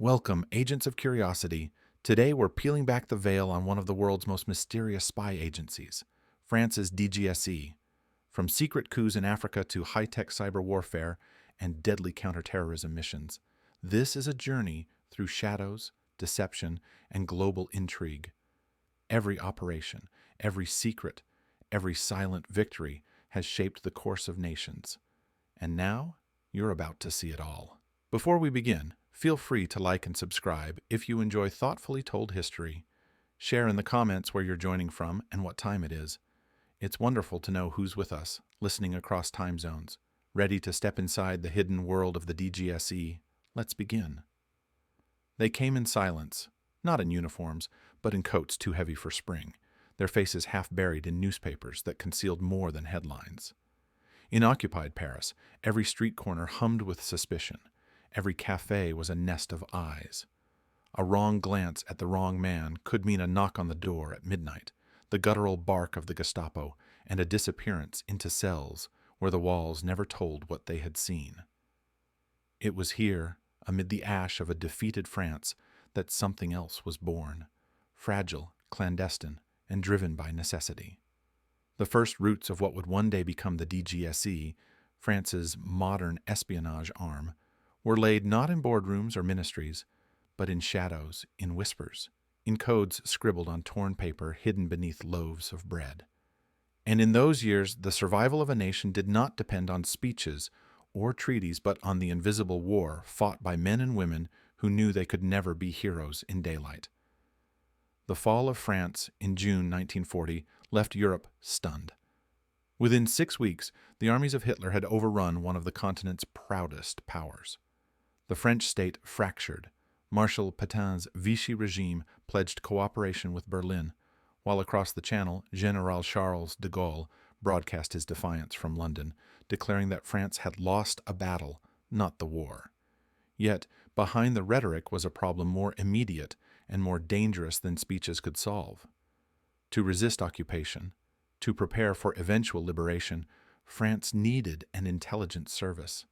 Welcome, agents of curiosity. Today we're peeling back the veil on one of the world's most mysterious spy agencies, France's DGSE. From secret coups in Africa to high-tech cyber warfare and deadly counterterrorism missions, this is a journey through shadows, deception, and global intrigue. Every operation, every secret, every silent victory has shaped the course of nations. And now, you're about to see it all. Before we begin, feel free to like and subscribe if you enjoy thoughtfully told history. Share in the comments where you're joining from and what time it is. It's wonderful to know who's with us, listening across time zones, ready to step inside the hidden world of the DGSE. Let's begin. They came in silence, not in uniforms, but in coats too heavy for spring, their faces half buried in newspapers that concealed more than headlines. In occupied Paris, every street corner hummed with suspicion. Every cafe was a nest of eyes. A wrong glance at the wrong man could mean a knock on the door at midnight, the guttural bark of the Gestapo, and a disappearance into cells where the walls never told what they had seen. It was here, amid the ash of a defeated France, that something else was born, fragile, clandestine, and driven by necessity. The first roots of what would one day become the DGSE, France's modern espionage arm, were laid not in boardrooms or ministries, but in shadows, in whispers, in codes scribbled on torn paper hidden beneath loaves of bread. And in those years, the survival of a nation did not depend on speeches or treaties, but on the invisible war fought by men and women who knew they could never be heroes in daylight. The fall of France in June 1940 left Europe stunned. Within 6 weeks, the armies of Hitler had overrun one of the continent's proudest powers. The French state fractured. Marshal Pétain's Vichy regime pledged cooperation with Berlin, while across the Channel, General Charles de Gaulle broadcast his defiance from London, declaring that France had lost a battle, not the war. Yet, behind the rhetoric was a problem more immediate and more dangerous than speeches could solve. To resist occupation, to prepare for eventual liberation, France needed an intelligence service,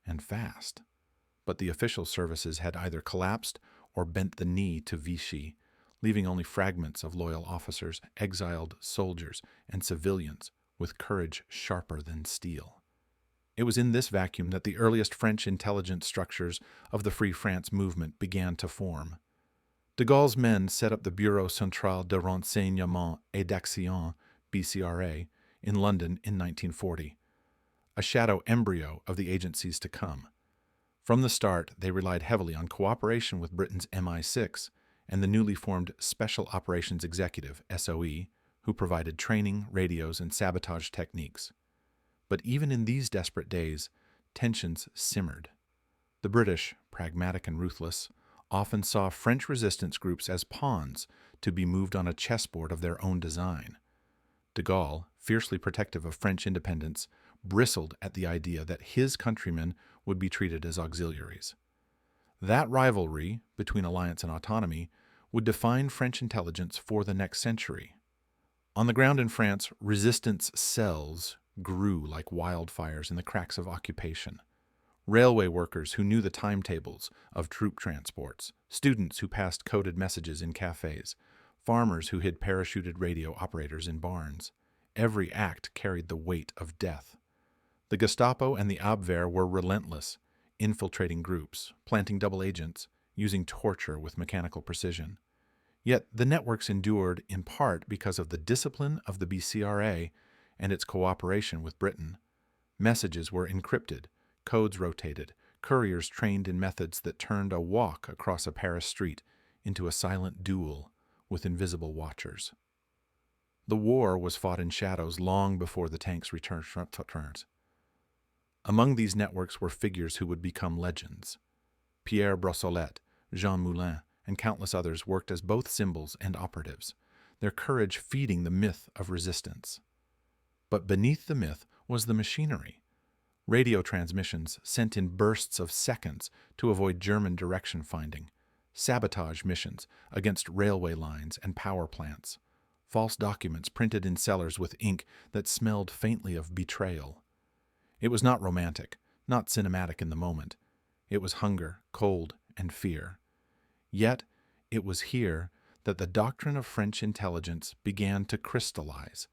and fast. But the official services had either collapsed or bent the knee to Vichy, leaving only fragments of loyal officers, exiled soldiers, and civilians with courage sharper than steel. It was in this vacuum that the earliest French intelligence structures of the Free France movement began to form. De Gaulle's men set up the Bureau Central de Renseignement et d'Action, BCRA, in London in 1940, a shadow embryo of the agencies to come. From the start, they relied heavily on cooperation with Britain's MI6 and the newly formed Special Operations Executive, SOE, who provided training, radios, and sabotage techniques. But even in these desperate days, tensions simmered. The British, pragmatic and ruthless, often saw French resistance groups as pawns to be moved on a chessboard of their own design. De Gaulle, fiercely protective of French independence, bristled at the idea that his countrymen would be treated as auxiliaries. That rivalry between alliance and autonomy would define French intelligence for the next century. On the ground in France, resistance cells grew like wildfires in the cracks of occupation. Railway workers who knew the timetables of troop transports, students who passed coded messages in cafes, farmers who hid parachuted radio operators in barns. Every act carried the weight of death. The Gestapo and the Abwehr were relentless, infiltrating groups, planting double agents, using torture with mechanical precision. Yet the networks endured in part because of the discipline of the BCRA and its cooperation with Britain. Messages were encrypted, codes rotated, couriers trained in methods that turned a walk across a Paris street into a silent duel with invisible watchers. The war was fought in shadows long before the tanks returned. Among these networks were figures who would become legends. Pierre Brossolette, Jean Moulin, and countless others worked as both symbols and operatives, their courage feeding the myth of resistance. But beneath the myth was the machinery. Radio transmissions sent in bursts of seconds to avoid German direction finding, sabotage missions against railway lines and power plants, false documents printed in cellars with ink that smelled faintly of betrayal. It was not romantic, not cinematic in the moment. It was hunger, cold, and fear, Yet, it was here that the doctrine of French intelligence began to crystallize.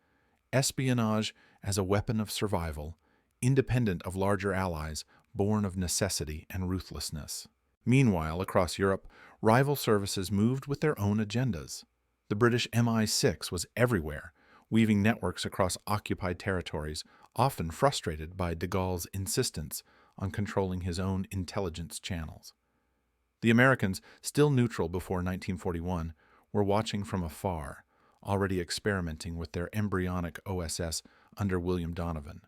Espionage as a weapon of survival, independent of larger allies, born of necessity and ruthlessness. Meanwhile, across Europe, rival services moved with their own agendas. The British MI6 was everywhere, weaving networks across occupied territories, often frustrated by de Gaulle's insistence on controlling his own intelligence channels. The Americans, still neutral before 1941, were watching from afar, already experimenting with their embryonic OSS under William Donovan.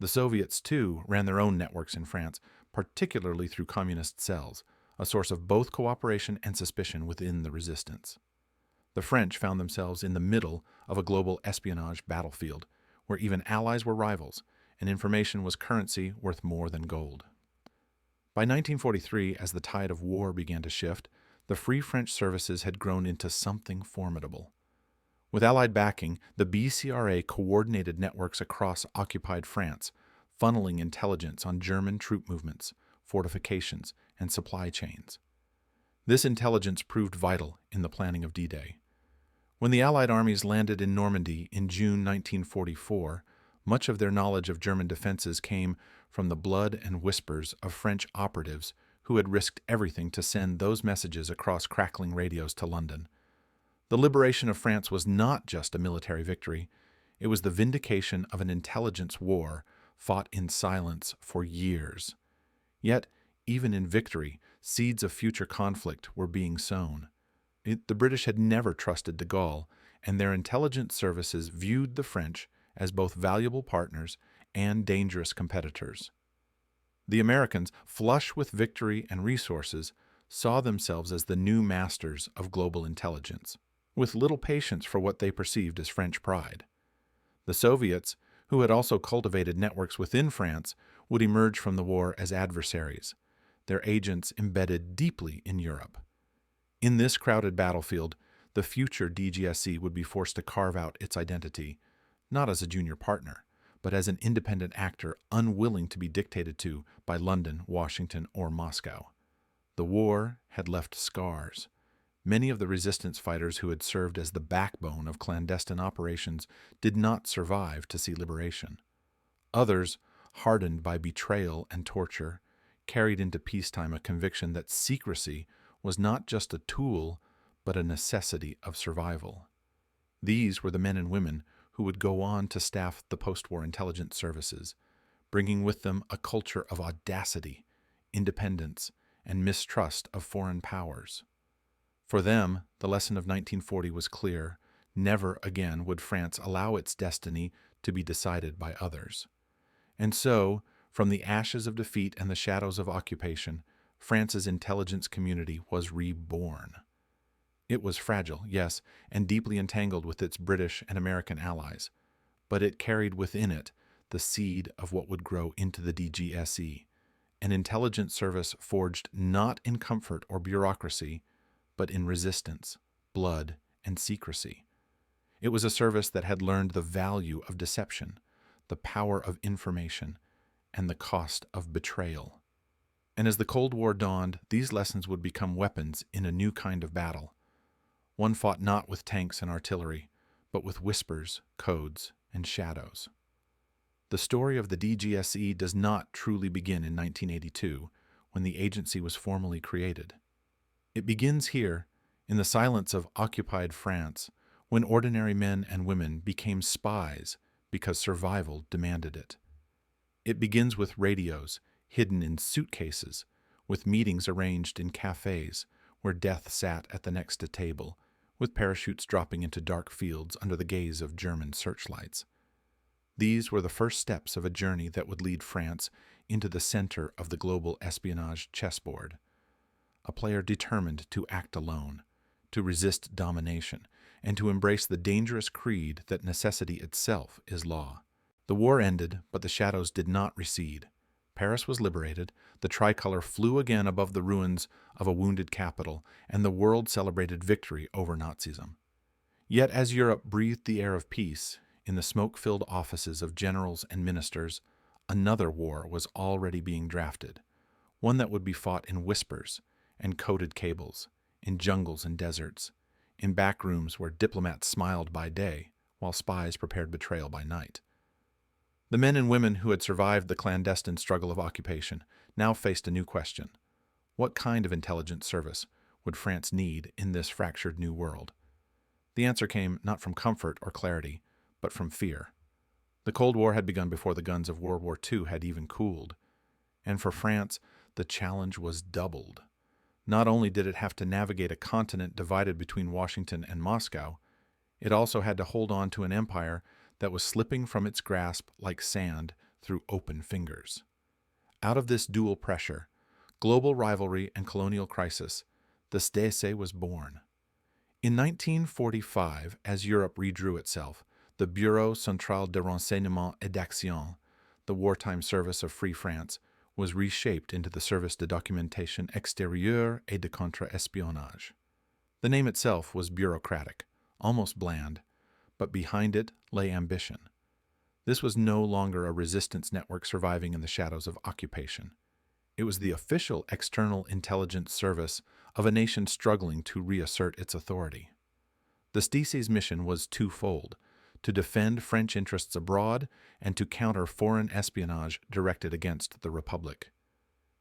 The Soviets, too, ran their own networks in France, particularly through communist cells, a source of both cooperation and suspicion within the resistance. The French found themselves in the middle of a global espionage battlefield, where even allies were rivals, and information was currency worth more than gold. By 1943, as the tide of war began to shift, the Free French services had grown into something formidable. With Allied backing, the BCRA coordinated networks across occupied France, funneling intelligence on German troop movements, fortifications, and supply chains. This intelligence proved vital in the planning of D-Day. When the Allied armies landed in Normandy in June 1944, much of their knowledge of German defenses came from the blood and whispers of French operatives who had risked everything to send those messages across crackling radios to London. The liberation of France was not just a military victory, it was the vindication of an intelligence war fought in silence for years. Yet, even in victory, seeds of future conflict were being sown. The British had never trusted de Gaulle, and their intelligence services viewed the French as both valuable partners and dangerous competitors. The Americans, flush with victory and resources, saw themselves as the new masters of global intelligence, with little patience for what they perceived as French pride. The Soviets, who had also cultivated networks within France, would emerge from the war as adversaries, their agents embedded deeply in Europe. In this crowded battlefield, the future DGSE would be forced to carve out its identity, not as a junior partner, but as an independent actor unwilling to be dictated to by London, Washington, or Moscow. The war had left scars. Many of the resistance fighters who had served as the backbone of clandestine operations did not survive to see liberation. Others, hardened by betrayal and torture, carried into peacetime a conviction that secrecy was not just a tool, but a necessity of survival. These were the men and women who would go on to staff the post-war intelligence services, bringing with them a culture of audacity, independence, and mistrust of foreign powers. For them, the lesson of 1940 was clear. Never again would France allow its destiny to be decided by others. And so, from the ashes of defeat and the shadows of occupation, France's intelligence community was reborn. It was fragile, yes, and deeply entangled with its British and American allies, but it carried within it the seed of what would grow into the DGSE, an intelligence service forged not in comfort or bureaucracy, but in resistance, blood, and secrecy. It was a service that had learned the value of deception, the power of information, and the cost of betrayal. And as the Cold War dawned, these lessons would become weapons in a new kind of battle, one fought not with tanks and artillery, but with whispers, codes, and shadows. The story of the DGSE does not truly begin in 1982, when the agency was formally created. It begins here, in the silence of occupied France, when ordinary men and women became spies because survival demanded it. It begins with radios hidden in suitcases, with meetings arranged in cafes where death sat at the next table, with parachutes dropping into dark fields under the gaze of German searchlights. These were the first steps of a journey that would lead France into the center of the global espionage chessboard. A player determined to act alone, to resist domination, and to embrace the dangerous creed that necessity itself is law. The war ended, but the shadows did not recede. Paris was liberated, the tricolor flew again above the ruins of a wounded capital, and the world celebrated victory over Nazism. Yet as Europe breathed the air of peace, in the smoke-filled offices of generals and ministers, another war was already being drafted, one that would be fought in whispers and coded cables, in jungles and deserts, in back rooms where diplomats smiled by day while spies prepared betrayal by night. The men and women who had survived the clandestine struggle of occupation now faced a new question. What kind of intelligence service would France need in this fractured new world? The answer came not from comfort or clarity, but from fear. The Cold War had begun before the guns of World War II had even cooled. And for France, the challenge was doubled. Not only did it have to navigate a continent divided between Washington and Moscow, it also had to hold on to an empire that was slipping from its grasp like sand through open fingers. Out of this dual pressure, global rivalry and colonial crisis, the DGSE was born. In 1945, as Europe redrew itself, the Bureau Central de Renseignement et d'Action, the wartime service of Free France, was reshaped into the Service de Documentation Extérieure et de Contre-Espionnage. The name itself was bureaucratic, almost bland, but behind it lay ambition. This was no longer a resistance network surviving in the shadows of occupation. It was the official external intelligence service of a nation struggling to reassert its authority. The DGSE's mission was twofold: to defend French interests abroad and to counter foreign espionage directed against the Republic.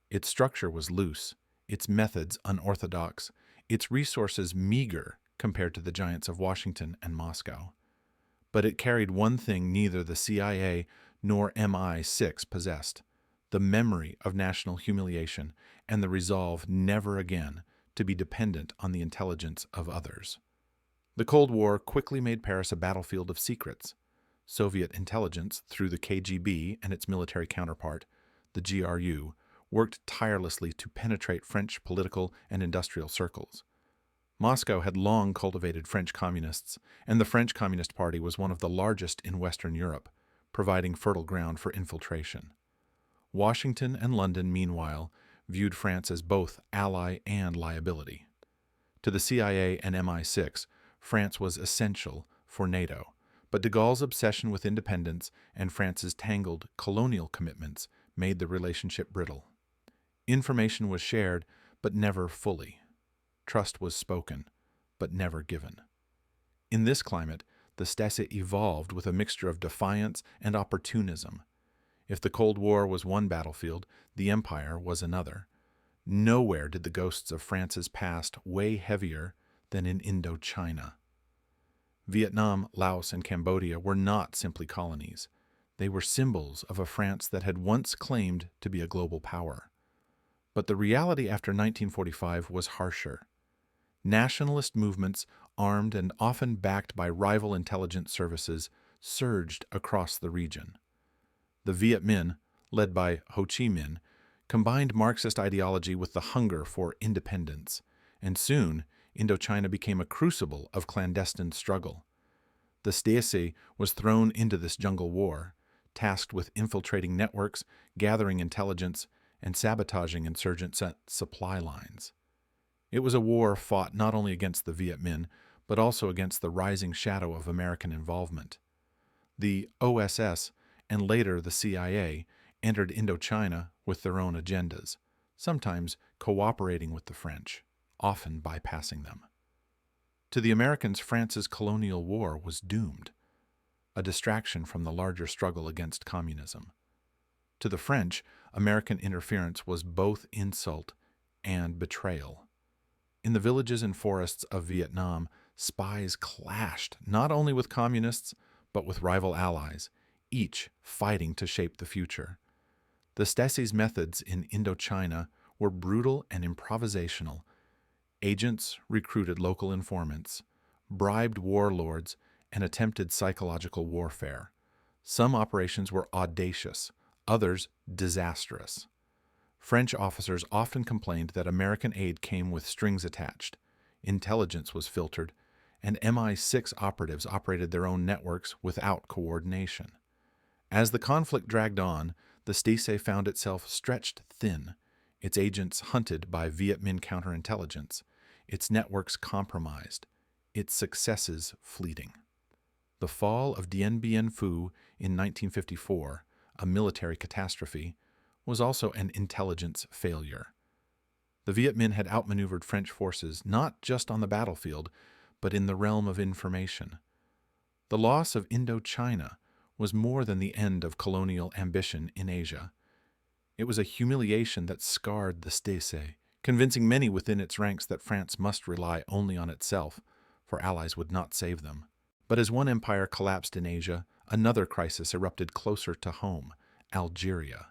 Its structure was loose, its methods unorthodox, its resources meager compared to the giants of Washington and Moscow. But it carried one thing neither the CIA nor MI6 possessed: the memory of national humiliation and the resolve never again to be dependent on the intelligence of others. The Cold War quickly made Paris a battlefield of secrets. Soviet intelligence, through the KGB and its military counterpart, the GRU, worked tirelessly to penetrate French political and industrial circles. Moscow had long cultivated French communists, and the French Communist Party was one of the largest in Western Europe, providing fertile ground for infiltration. Washington and London, meanwhile, viewed France as both ally and liability. To the CIA and MI6, France was essential for NATO, but de Gaulle's obsession with independence and France's tangled colonial commitments made the relationship brittle. Information was shared, but never fully. Trust was spoken, but never given. In this climate, the Stasi evolved with a mixture of defiance and opportunism. If the Cold War was one battlefield, the Empire was another. Nowhere did the ghosts of France's past weigh heavier than in Indochina. Vietnam, Laos, and Cambodia were not simply colonies. They were symbols of a France that had once claimed to be a global power. But the reality after 1945 was harsher. Nationalist movements, armed and often backed by rival intelligence services, surged across the region. The Viet Minh, led by Ho Chi Minh, combined Marxist ideology with the hunger for independence, and soon Indochina became a crucible of clandestine struggle. The Stasi was thrown into this jungle war, tasked with infiltrating networks, gathering intelligence, and sabotaging insurgent supply lines. It was a war fought not only against the Viet Minh, but also against the rising shadow of American involvement. The OSS, and later the CIA, entered Indochina with their own agendas, sometimes cooperating with the French, often bypassing them. To the Americans, France's colonial war was doomed, a distraction from the larger struggle against communism. To the French, American interference was both insult and betrayal. In the villages and forests of Vietnam, spies clashed not only with communists, but with rival allies, each fighting to shape the future. The Stasi's methods in Indochina were brutal and improvisational. Agents recruited local informants, bribed warlords, and attempted psychological warfare. Some operations were audacious, others disastrous. French officers often complained that American aid came with strings attached, intelligence was filtered, and MI6 operatives operated their own networks without coordination. As the conflict dragged on, the Stasi found itself stretched thin, its agents hunted by Viet Minh counterintelligence, its networks compromised, its successes fleeting. The fall of Dien Bien Phu in 1954, a military catastrophe, was also an intelligence failure. The Viet Minh had outmaneuvered French forces not just on the battlefield, but in the realm of information. The loss of Indochina was more than the end of colonial ambition in Asia. It was a humiliation that scarred the DGSE, convincing many within its ranks that France must rely only on itself, for allies would not save them. But as one empire collapsed in Asia, another crisis erupted closer to home: Algeria.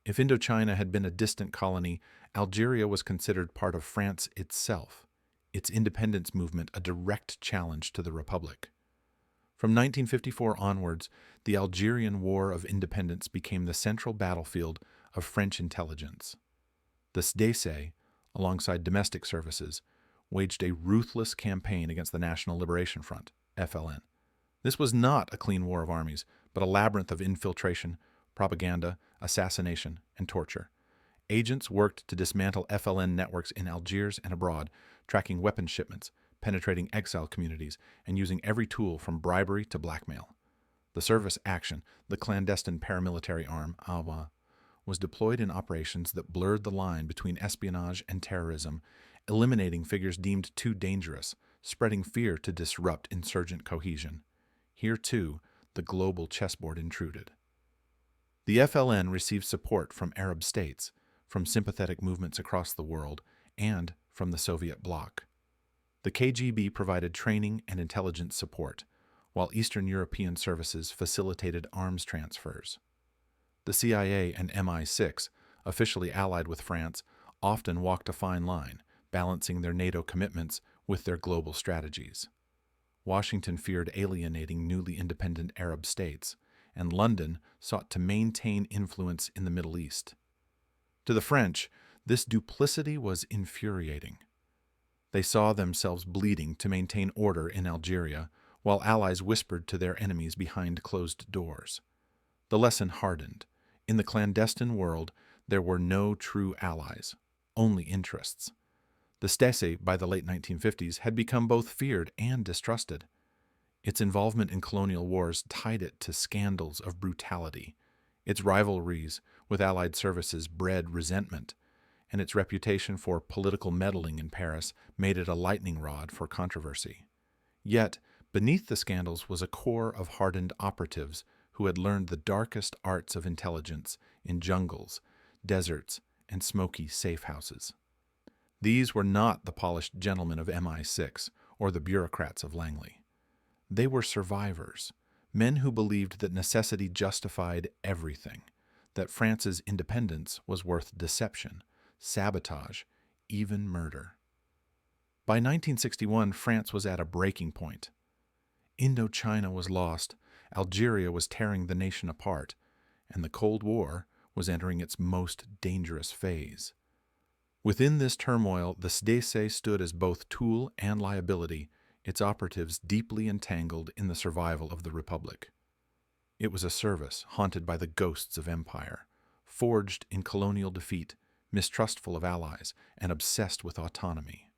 If Indochina had been a distant colony, Algeria was considered part of France itself, its independence movement a direct challenge to the Republic. From 1954 onwards, the Algerian War of Independence became the central battlefield of French intelligence. The DGSE, alongside domestic services, waged a ruthless campaign against the National Liberation Front, FLN. This was not a clean war of armies, but a labyrinth of infiltration, propaganda, assassination, and torture. Agents worked to dismantle FLN networks in Algiers and abroad, tracking weapons shipments, penetrating exile communities, and using every tool from bribery to blackmail. The service action, the clandestine paramilitary arm, AWA, was deployed in operations that blurred the line between espionage and terrorism, eliminating figures deemed too dangerous, spreading fear to disrupt insurgent cohesion. Here, too, the global chessboard intruded. The FLN received support from Arab states, from sympathetic movements across the world, and from the Soviet bloc. The KGB provided training and intelligence support, while Eastern European services facilitated arms transfers. The CIA and MI6, officially allied with France, often walked a fine line, balancing their NATO commitments with their global strategies. Washington feared alienating newly independent Arab states, and London sought to maintain influence in the Middle East. To the French, this duplicity was infuriating. They saw themselves bleeding to maintain order in Algeria, while allies whispered to their enemies behind closed doors. The lesson hardened. In the clandestine world, there were no true allies, only interests. The Stasi, by the late 1950s, had become both feared and distrusted. Its involvement in colonial wars tied it to scandals of brutality. Its rivalries with Allied services bred resentment, and its reputation for political meddling in Paris made it a lightning rod for controversy. Yet, beneath the scandals was a core of hardened operatives who had learned the darkest arts of intelligence in jungles, deserts, and smoky safe houses. These were not the polished gentlemen of MI6 or the bureaucrats of Langley. They were survivors, men who believed that necessity justified everything, that France's independence was worth deception, sabotage, even murder. By 1961, France was at a breaking point. Indochina was lost, Algeria was tearing the nation apart, and the Cold War was entering its most dangerous phase. Within this turmoil, the DGSE stood as both tool and liability, its operatives deeply entangled in the survival of the Republic. It was a service haunted by the ghosts of empire, forged in colonial defeat, mistrustful of allies, and obsessed with autonomy.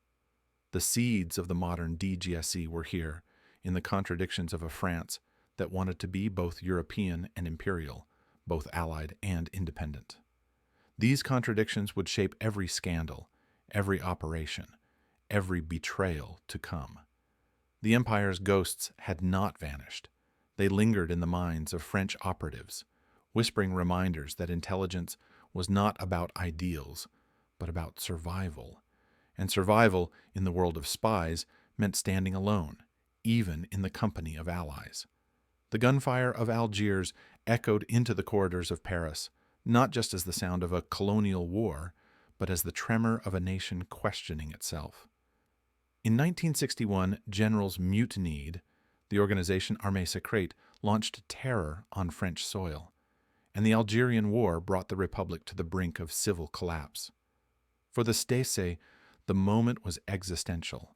The seeds of the modern DGSE were here, in the contradictions of a France that wanted to be both European and imperial, both allied and independent. These contradictions would shape every scandal, every operation, every betrayal to come. The empire's ghosts had not vanished. They lingered in the minds of French operatives, whispering reminders that intelligence was not about ideals, but about survival. And survival, in the world of spies, meant standing alone, even in the company of allies. The gunfire of Algiers echoed into the corridors of Paris, not just as the sound of a colonial war, but as the tremor of a nation questioning itself. In 1961, generals mutinied. The organization Armée Secrète launched terror on French soil, and the Algerian War brought the Republic to the brink of civil collapse. For the DGSE, the moment was existential.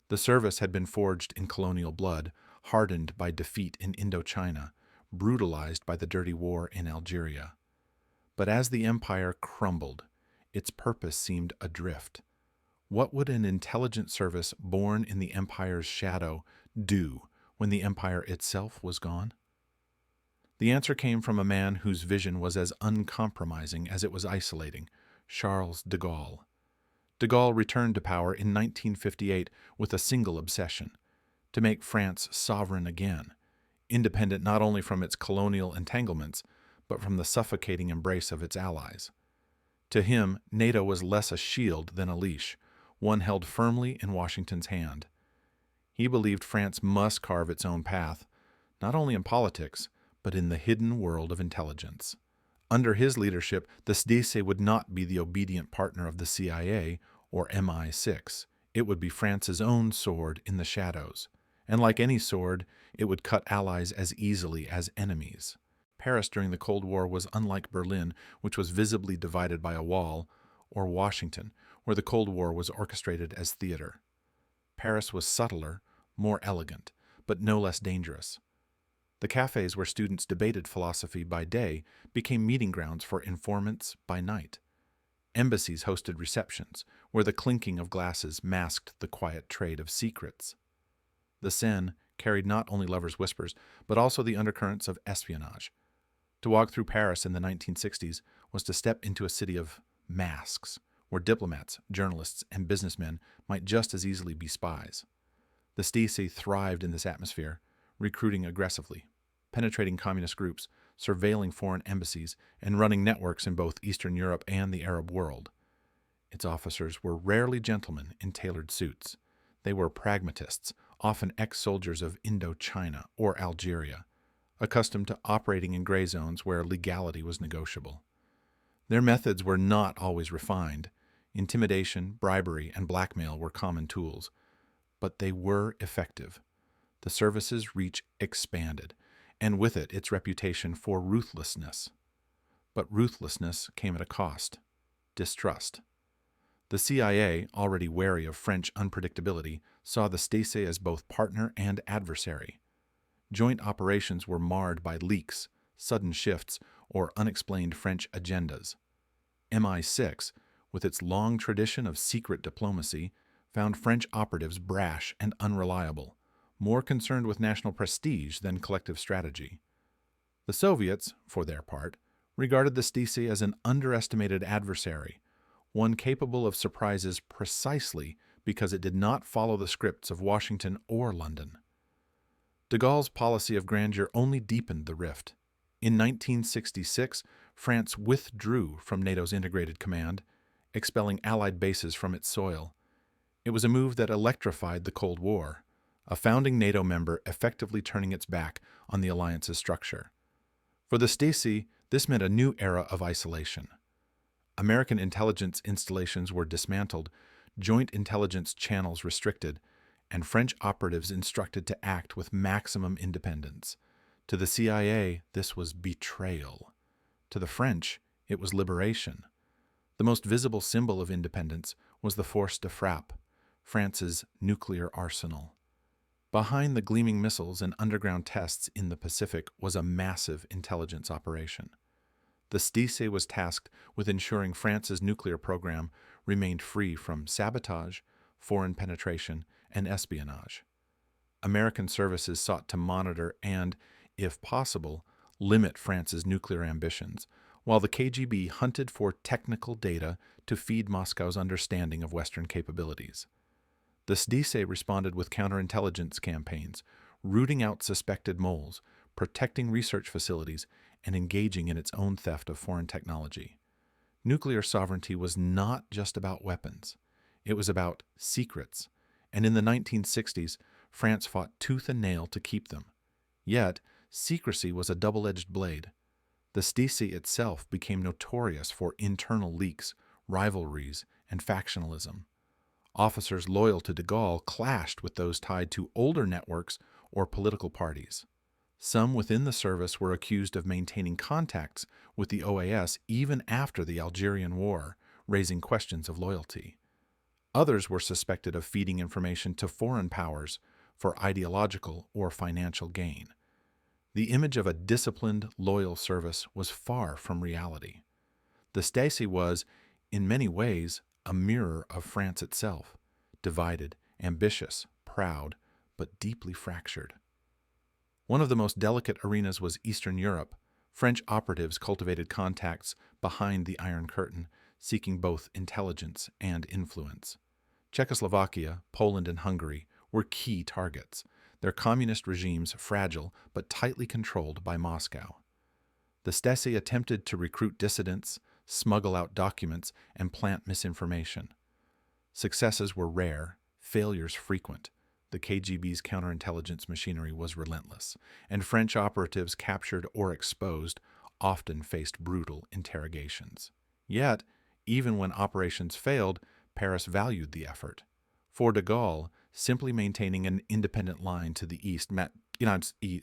The service had been forged in colonial blood, hardened by defeat in Indochina, brutalized by the dirty war in Algeria. But as the empire crumbled, its purpose seemed adrift. What would an intelligence service born in the empire's shadow do when the empire itself was gone? The answer came from a man whose vision was as uncompromising as it was isolating, Charles de Gaulle. De Gaulle returned to power in 1958 with a single obsession: to make France sovereign again, independent not only from its colonial entanglements, but from the suffocating embrace of its allies. To him, NATO was less a shield than a leash, one held firmly in Washington's hand. He believed France must carve its own path, not only in politics, but in the hidden world of intelligence. Under his leadership, the DGSE would not be the obedient partner of the CIA or MI6. It would be France's own sword in the shadows, and like any sword, it would cut allies as easily as enemies. Paris during the Cold War was unlike Berlin, which was visibly divided by a wall, or Washington, where the Cold War was orchestrated as theater. Paris was subtler, more elegant, but no less dangerous. The cafes where students debated philosophy by day became meeting grounds for informants by night. Embassies hosted receptions, where the clinking of glasses masked the quiet trade of secrets. The Seine carried not only lovers' whispers, but also the undercurrents of espionage. To walk through Paris in the 1960s was to step into a city of masks, where diplomats, journalists, and businessmen might just as easily be spies. The DGSE thrived in this atmosphere, recruiting aggressively, penetrating communist groups, surveilling foreign embassies, and running networks in both Eastern Europe and the Arab world. Its officers were rarely gentlemen in tailored suits. They were pragmatists, often ex-soldiers of Indochina or Algeria, accustomed to operating in gray zones where legality was negotiable. Their methods were not always refined. Intimidation, bribery, and blackmail were common tools, but they were effective. The service's reach expanded, and with it its reputation for ruthlessness. But ruthlessness came at a cost: distrust. The CIA, already wary of French unpredictability, saw the DGSE as both partner and adversary. Joint operations were marred by leaks, sudden shifts, or unexplained French agendas. MI6, with its long tradition of secret diplomacy, found French operatives brash and unreliable, more concerned with national prestige than collective strategy. The Soviets, for their part, regarded the DGSE as an underestimated adversary, one capable of surprises precisely because it did not follow the scripts of Washington or London. De Gaulle's policy of grandeur only deepened the rift. In 1966, France withdrew from NATO's integrated command, expelling Allied bases from its soil. It was a move that electrified the Cold War, a founding NATO member effectively turning its back on the alliance's structure. For the DGSE, this meant a new era of isolation. American intelligence installations were dismantled, joint intelligence channels restricted, and French operatives instructed to act with maximum independence. To the CIA, this was betrayal. To the French, it was liberation. The most visible symbol of independence was the force de frappe, France's nuclear arsenal. Behind the gleaming missiles and underground tests in the Pacific was a massive intelligence operation. The DGSE was tasked with ensuring France's nuclear program remained free from sabotage, foreign penetration, and espionage. American services sought to monitor and, if possible, limit France's nuclear ambitions, while the KGB hunted for technical data to feed Moscow's understanding of Western capabilities. The DGSE responded with counterintelligence campaigns, rooting out suspected moles, protecting research facilities, and engaging in its own theft of foreign technology. Nuclear sovereignty was not just about weapons. It was about secrets, and in the 1960s, France fought tooth and nail to keep them. Yet, secrecy was a double-edged blade. The DGSE itself became notorious for internal leaks, rivalries, and factionalism. Officers loyal to de Gaulle clashed with those tied to older networks or political parties. Some within the service were accused of maintaining contacts with the OAS even after the Algerian War, raising questions of loyalty. Others were suspected of feeding information to foreign powers for ideological or financial gain. The image of a disciplined, loyal service was far from reality. The DGSE was, in many ways, a mirror of France itself, divided, ambitious, proud, but deeply fractured. One of the most delicate arenas was Eastern Europe. French operatives cultivated contacts behind the Iron Curtain, seeking both intelligence and influence. Czechoslovakia, Poland, and Hungary were key targets, their communist regimes fragile but tightly controlled by Moscow. The Stasi attempted to recruit dissidents, smuggle out documents, and plant misinformation. Successes were rare, failures frequent. The KGB's counterintelligence machinery was relentless, and French operatives captured or exposed often faced brutal interrogations. Yet, even when operations failed, Paris valued the effort. For de Gaulle, simply maintaining an independent line to the east,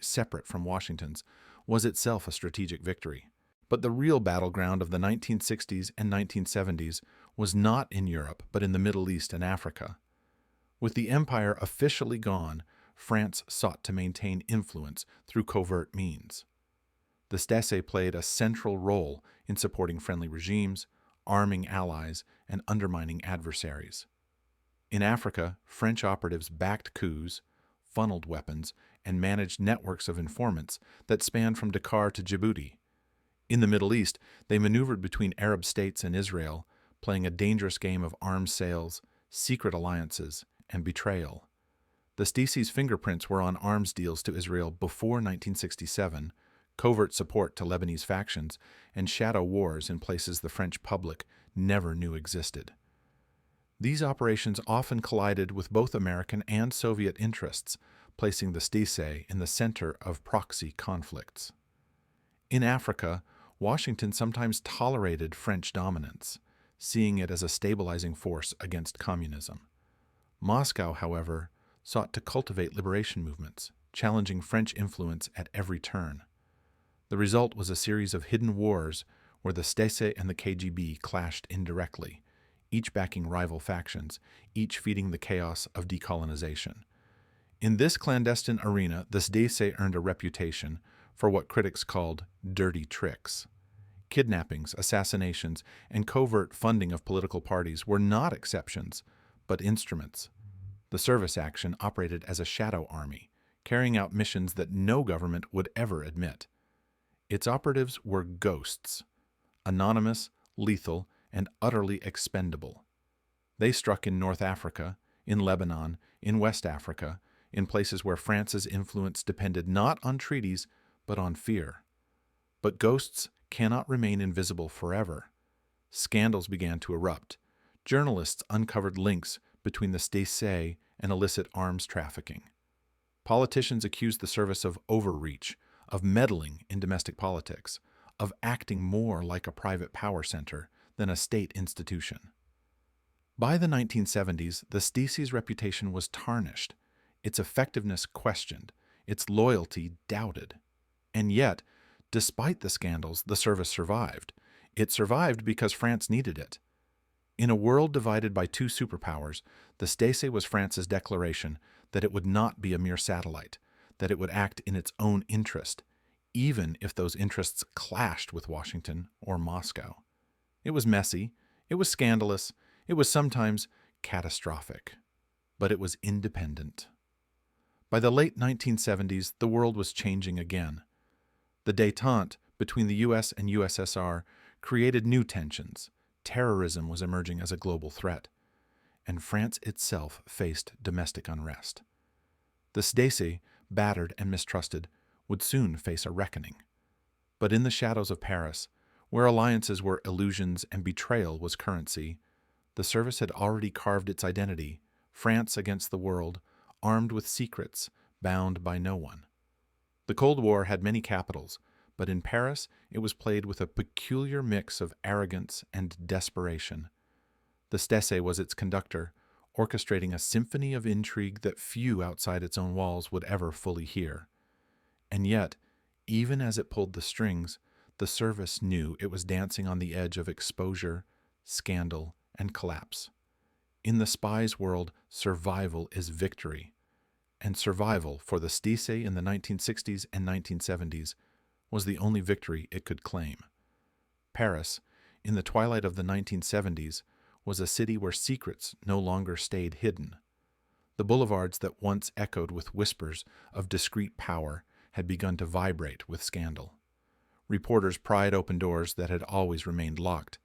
separate from Washington's, was itself a strategic victory. But the real battleground of the 1960s and 1970s was not in Europe, but in the Middle East and Africa. With the empire officially gone, France sought to maintain influence through covert means. The Stasi played a central role in supporting friendly regimes, arming allies, and undermining adversaries. In Africa, French operatives backed coups, funneled weapons, and managed networks of informants that spanned from Dakar to Djibouti. In the Middle East, they maneuvered between Arab states and Israel, playing a dangerous game of arms sales, secret alliances, and betrayal. The Stasi's fingerprints were on arms deals to Israel before 1967, covert support to Lebanese factions, and shadow wars in places the French public never knew existed. These operations often collided with both American and Soviet interests, placing the Stasi in the center of proxy conflicts. In Africa, Washington sometimes tolerated French dominance, seeing it as a stabilizing force against communism. Moscow, however, sought to cultivate liberation movements, challenging French influence at every turn. The result was a series of hidden wars where the Stasi and the KGB clashed indirectly, each backing rival factions, each feeding the chaos of decolonization. In this clandestine arena, the Stasi earned a reputation for what critics called dirty tricks. Kidnappings, assassinations, and covert funding of political parties were not exceptions, but instruments. The service action operated as a shadow army, carrying out missions that no government would ever admit. Its operatives were ghosts, anonymous, lethal, and utterly expendable. They struck in North Africa, in Lebanon, in West Africa, in places where France's influence depended not on treaties, but on fear. But ghosts cannot remain invisible forever. Scandals began to erupt. Journalists uncovered links between the Stasi and illicit arms trafficking. Politicians accused the service of overreach, of meddling in domestic politics, of acting more like a private power center than a state institution. By the 1970s, the Stasi's reputation was tarnished, its effectiveness questioned, its loyalty doubted. And yet, despite the scandals, the service survived. It survived because France needed it. In a world divided by two superpowers, the Stasi was France's declaration that it would not be a mere satellite, that it would act in its own interest, even if those interests clashed with Washington or Moscow. It was messy, it was scandalous, it was sometimes catastrophic, but it was independent. By the late 1970s, the world was changing again. The détente between the U.S. and USSR created new tensions. Terrorism was emerging as a global threat, and France itself faced domestic unrest. The Stasi, battered and mistrusted, would soon face a reckoning. But in the shadows of Paris, where alliances were illusions and betrayal was currency, the service had already carved its identity, France against the world, armed with secrets, bound by no one. The Cold War had many capitals, but in Paris it was played with a peculiar mix of arrogance and desperation. The Stasi was its conductor, orchestrating a symphony of intrigue that few outside its own walls would ever fully hear. And yet, even as it pulled the strings, the service knew it was dancing on the edge of exposure, scandal, and collapse. In the spy's world, survival is victory. And survival for the Stasi in the 1960s and 1970s was the only victory it could claim. Paris, in the twilight of the 1970s, was a city where secrets no longer stayed hidden. The boulevards that once echoed with whispers of discreet power had begun to vibrate with scandal. Reporters pried open doors that had always remained locked.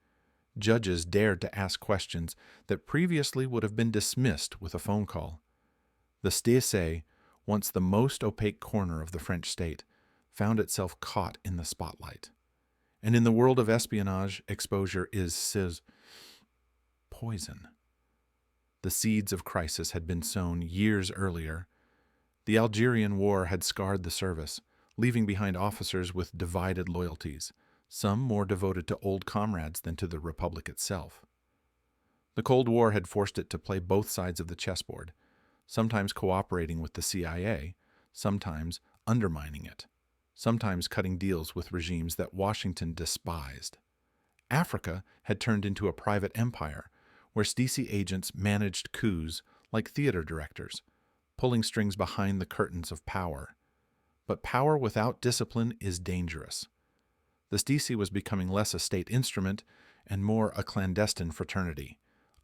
Judges dared to ask questions that previously would have been dismissed with a phone call. The DGSE, once the most opaque corner of the French state, found itself caught in the spotlight. And in the world of espionage, exposure is poison. The seeds of crisis had been sown years earlier. The Algerian War had scarred the service, leaving behind officers with divided loyalties, some more devoted to old comrades than to the Republic itself. The Cold War had forced it to play both sides of the chessboard, sometimes cooperating with the CIA, sometimes undermining it, sometimes cutting deals with regimes that Washington despised. Africa had turned into a private empire where Stasi agents managed coups like theater directors, pulling strings behind the curtains of power. But power without discipline is dangerous. The Stasi was becoming less a state instrument and more a clandestine fraternity,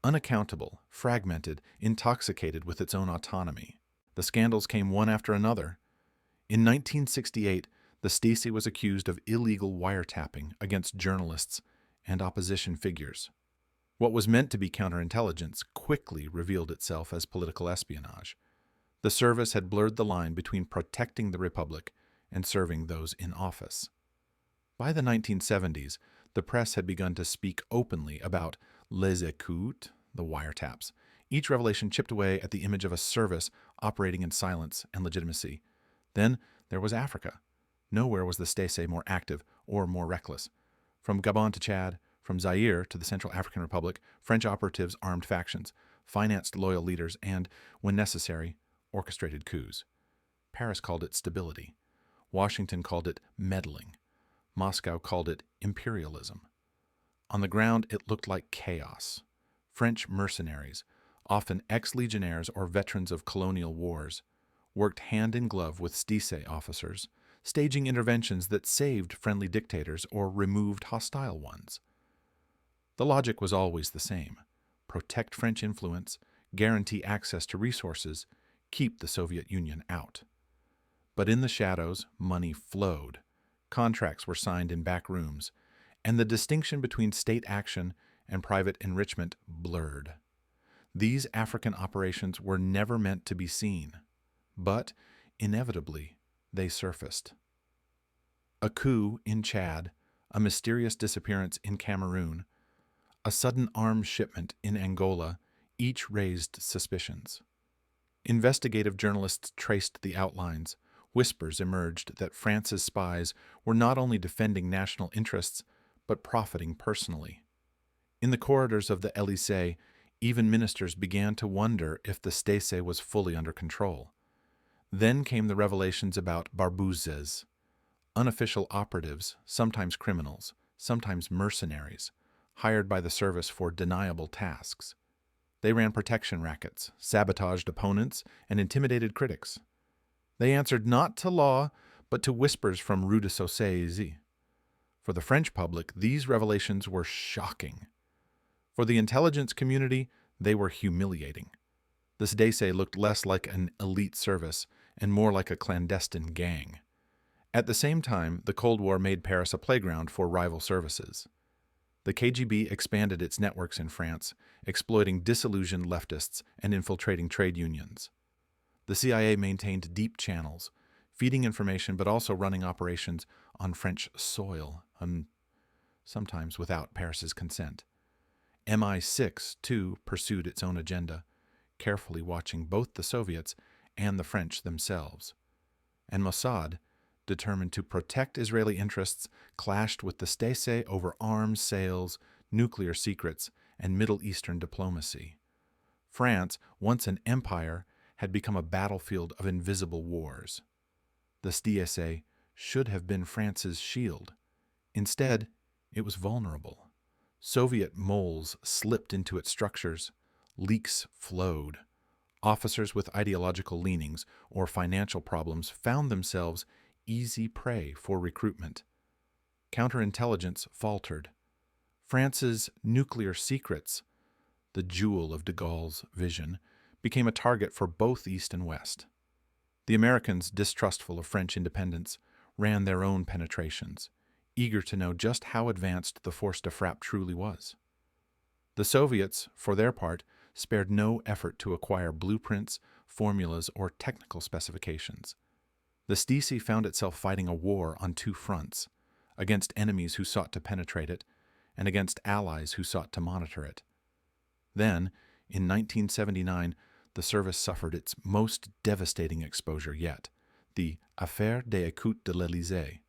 unaccountable, fragmented, intoxicated with its own autonomy. The scandals came one after another. In 1968, the Stasi was accused of illegal wiretapping against journalists and opposition figures. What was meant to be counterintelligence quickly revealed itself as political espionage. The service had blurred the line between protecting the Republic and serving those in office. By the 1970s, the press had begun to speak openly about les écoutes, the wiretaps. Each revelation chipped away at the image of a service operating in silence and legitimacy. Then there was Africa. Nowhere was the Stasi more active or more reckless. From Gabon to Chad, from Zaire to the Central African Republic, French operatives armed factions, financed loyal leaders, and, when necessary, orchestrated coups. Paris called it stability. Washington called it meddling. Moscow called it imperialism. On the ground, it looked like chaos. French mercenaries, often ex-legionnaires or veterans of colonial wars, worked hand in glove with Stasi officers, staging interventions that saved friendly dictators or removed hostile ones. The logic was always the same: protect French influence, guarantee access to resources, keep the Soviet Union out. But in the shadows, money flowed. Contracts were signed in back rooms, and the distinction between state action and private enrichment blurred. These African operations were never meant to be seen, but inevitably they surfaced. A coup in Chad, a mysterious disappearance in Cameroon, a sudden arms shipment in Angola, each raised suspicions. Investigative journalists traced the outlines. Whispers emerged that France's spies were not only defending national interests, but profiting personally. In the corridors of the Élysée, even ministers began to wonder if the Stasi was fully under control. Then came the revelations about barbouzes, unofficial operatives, sometimes criminals, sometimes mercenaries, hired by the service for deniable tasks. They ran protection rackets, sabotaged opponents, and intimidated critics. They answered not to law, but to whispers from Rue de Saussayes. For the French public, these revelations were shocking. For the intelligence community, they were humiliating. The Stasi looked less like an elite service and more like a clandestine gang. At the same time, the Cold War made Paris a playground for rival services. The KGB expanded its networks in France, exploiting disillusioned leftists and infiltrating trade unions. The CIA maintained deep channels, feeding information but also running operations on French soil, sometimes without Paris's consent. MI6, too, pursued its own agenda, carefully watching both the Soviets and the French themselves. And Mossad, determined to protect Israeli interests, clashed with the Stasi over arms sales, nuclear secrets, and Middle Eastern diplomacy. France, once an empire, had become a battlefield of invisible wars. The DGSE should have been France's shield. Instead, it was vulnerable. Soviet moles slipped into its structures. Leaks flowed. Officers with ideological leanings or financial problems found themselves easy prey for recruitment. Counterintelligence faltered. France's nuclear secrets, the jewel of de Gaulle's vision, became a target for both East and West. The Americans, distrustful of French independence, ran their own penetrations, eager to know just how advanced the force de frappe truly was. The Soviets, for their part, spared no effort to acquire blueprints, formulas, or technical specifications. The Stasi found itself fighting a war on two fronts, against enemies who sought to penetrate it, and against allies who sought to monitor it. Then, in 1979, the service suffered its most devastating exposure yet, the Affaire des Écoutes de l'Élysée.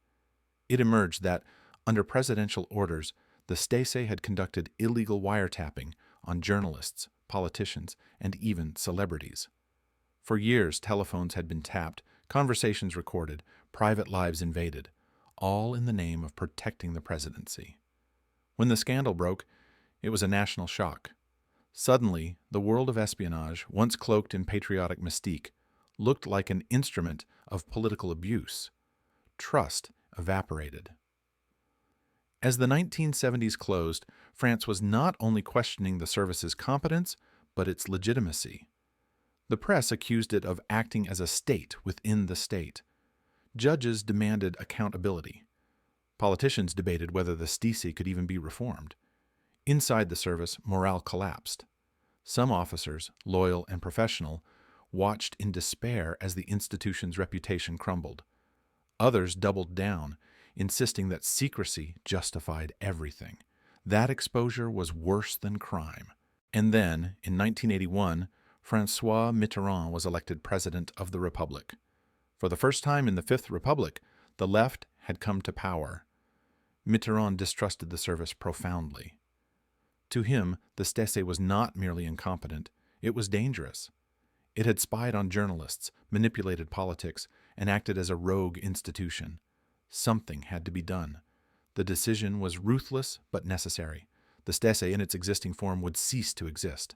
It emerged that, under presidential orders, the Stasi had conducted illegal wiretapping on journalists, politicians, and even celebrities. For years, telephones had been tapped, conversations recorded, private lives invaded, all in the name of protecting the presidency. When the scandal broke, it was a national shock. Suddenly, the world of espionage, once cloaked in patriotic mystique, looked like an instrument of political abuse. Trust evaporated. As the 1970s closed, France was not only questioning the service's competence, but its legitimacy. The press accused it of acting as a state within the state. Judges demanded accountability. Politicians debated whether the Stasi could even be reformed. Inside the service, morale collapsed. Some officers, loyal and professional, watched in despair as the institution's reputation crumbled. Others doubled down, insisting that secrecy justified everything. That exposure was worse than crime. And then, in 1981, François Mitterrand was elected President of the Republic. For the first time in the Fifth Republic, the left had come to power. Mitterrand distrusted the service profoundly. To him, the Stasi was not merely incompetent, it was dangerous. It had spied on journalists, manipulated politics, and acted as a rogue institution. Something had to be done. The decision was ruthless but necessary. The Stasi in its existing form would cease to exist.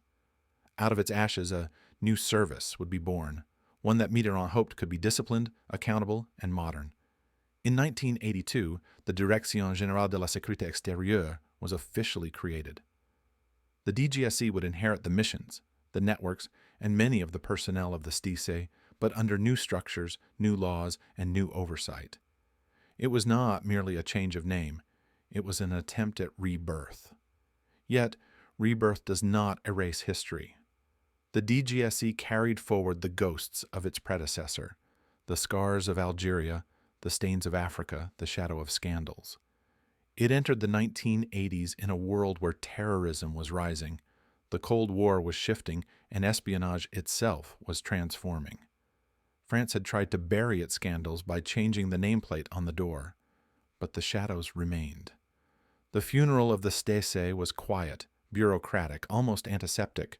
Out of its ashes, a new service would be born, one that Mitterrand hoped could be disciplined, accountable, and modern. In 1982, the Direction Générale de la Sécurité Extérieure was officially created. The DGSE would inherit the missions, the networks, and many of the personnel of the Stasi, but under new structures, new laws, and new oversight. It was not merely a change of name. It was an attempt at rebirth. Yet, rebirth does not erase history. The DGSE carried forward the ghosts of its predecessor, the scars of Algeria, the stains of Africa, the shadow of scandals. It entered the 1980s in a world where terrorism was rising, the Cold War was shifting, and espionage itself was transforming. France had tried to bury its scandals by changing the nameplate on the door, but the shadows remained. The funeral of the Stasi was quiet, bureaucratic, almost antiseptic.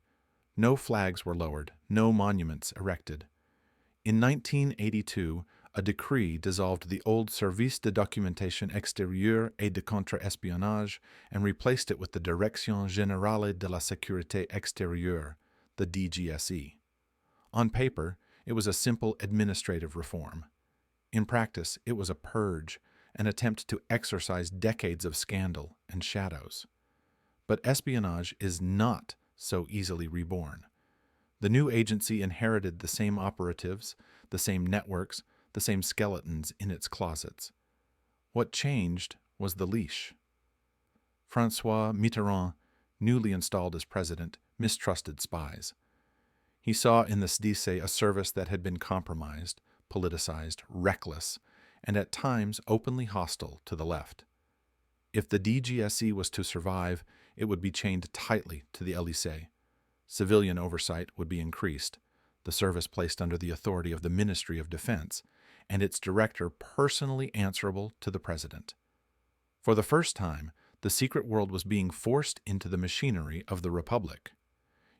No flags were lowered, no monuments erected. In 1982, a decree dissolved the old Service de Documentation Extérieure et de Contre-Espionnage and replaced it with the Direction Générale de la Sécurité Extérieure, the DGSE. On paper, it was a simple administrative reform. In practice, it was a purge, an attempt to exorcise decades of scandal and shadows. But espionage is not so easily reborn. The new agency inherited the same operatives, the same networks, the same skeletons in its closets. What changed was the leash. François Mitterrand, newly installed as president, mistrusted spies. He saw in the Stasi a service that had been compromised, politicized, reckless, and at times openly hostile to the left. If the DGSE was to survive, it would be chained tightly to the Élysée. Civilian oversight would be increased, the service placed under the authority of the Ministry of Defense, and its director personally answerable to the president. For the first time, the secret world was being forced into the machinery of the Republic.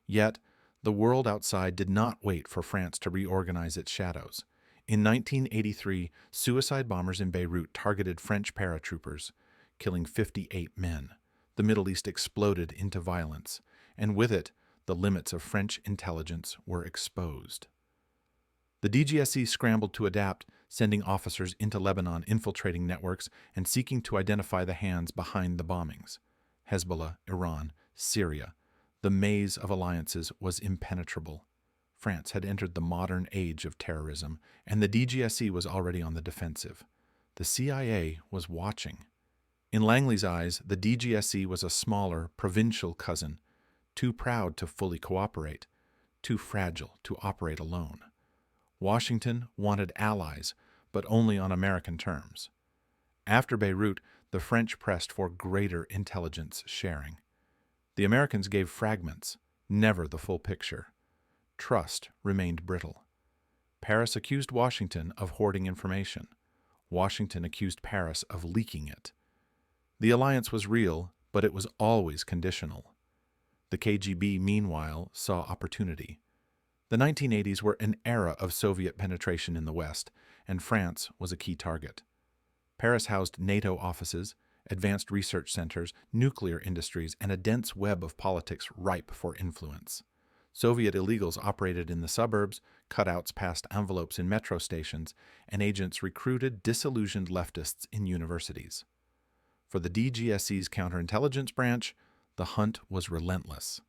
Yet, the world outside did not wait for France to reorganize its shadows. In 1983, suicide bombers in Beirut targeted French paratroopers, killing 58 men. The Middle East exploded into violence, and with it, the limits of French intelligence were exposed. The DGSE scrambled to adapt, sending officers into Lebanon, infiltrating networks, and seeking to identify the hands behind the bombings. Hezbollah, Iran, Syria. The maze of alliances was impenetrable. France had entered the modern age of terrorism, and the DGSE was already on the defensive. The CIA was watching. In Langley's eyes, the DGSE was a smaller, provincial cousin, too proud to fully cooperate, too fragile to operate alone. Washington wanted allies, but only on American terms. After Beirut, the French pressed for greater intelligence sharing. The Americans gave fragments, never the full picture. Trust remained brittle. Paris accused Washington of hoarding information. Washington accused Paris of leaking it. The alliance was real, but it was always conditional. The KGB, meanwhile, saw opportunity. The 1980s were an era of Soviet penetration in the West, and France was a key target. Paris housed NATO offices, advanced research centers, nuclear industries, and a dense web of politics ripe for influence. Soviet illegals operated in the suburbs, cutouts passed envelopes in metro stations, and agents recruited disillusioned leftists in universities. For the DGSE's counterintelligence branch, the hunt was relentless.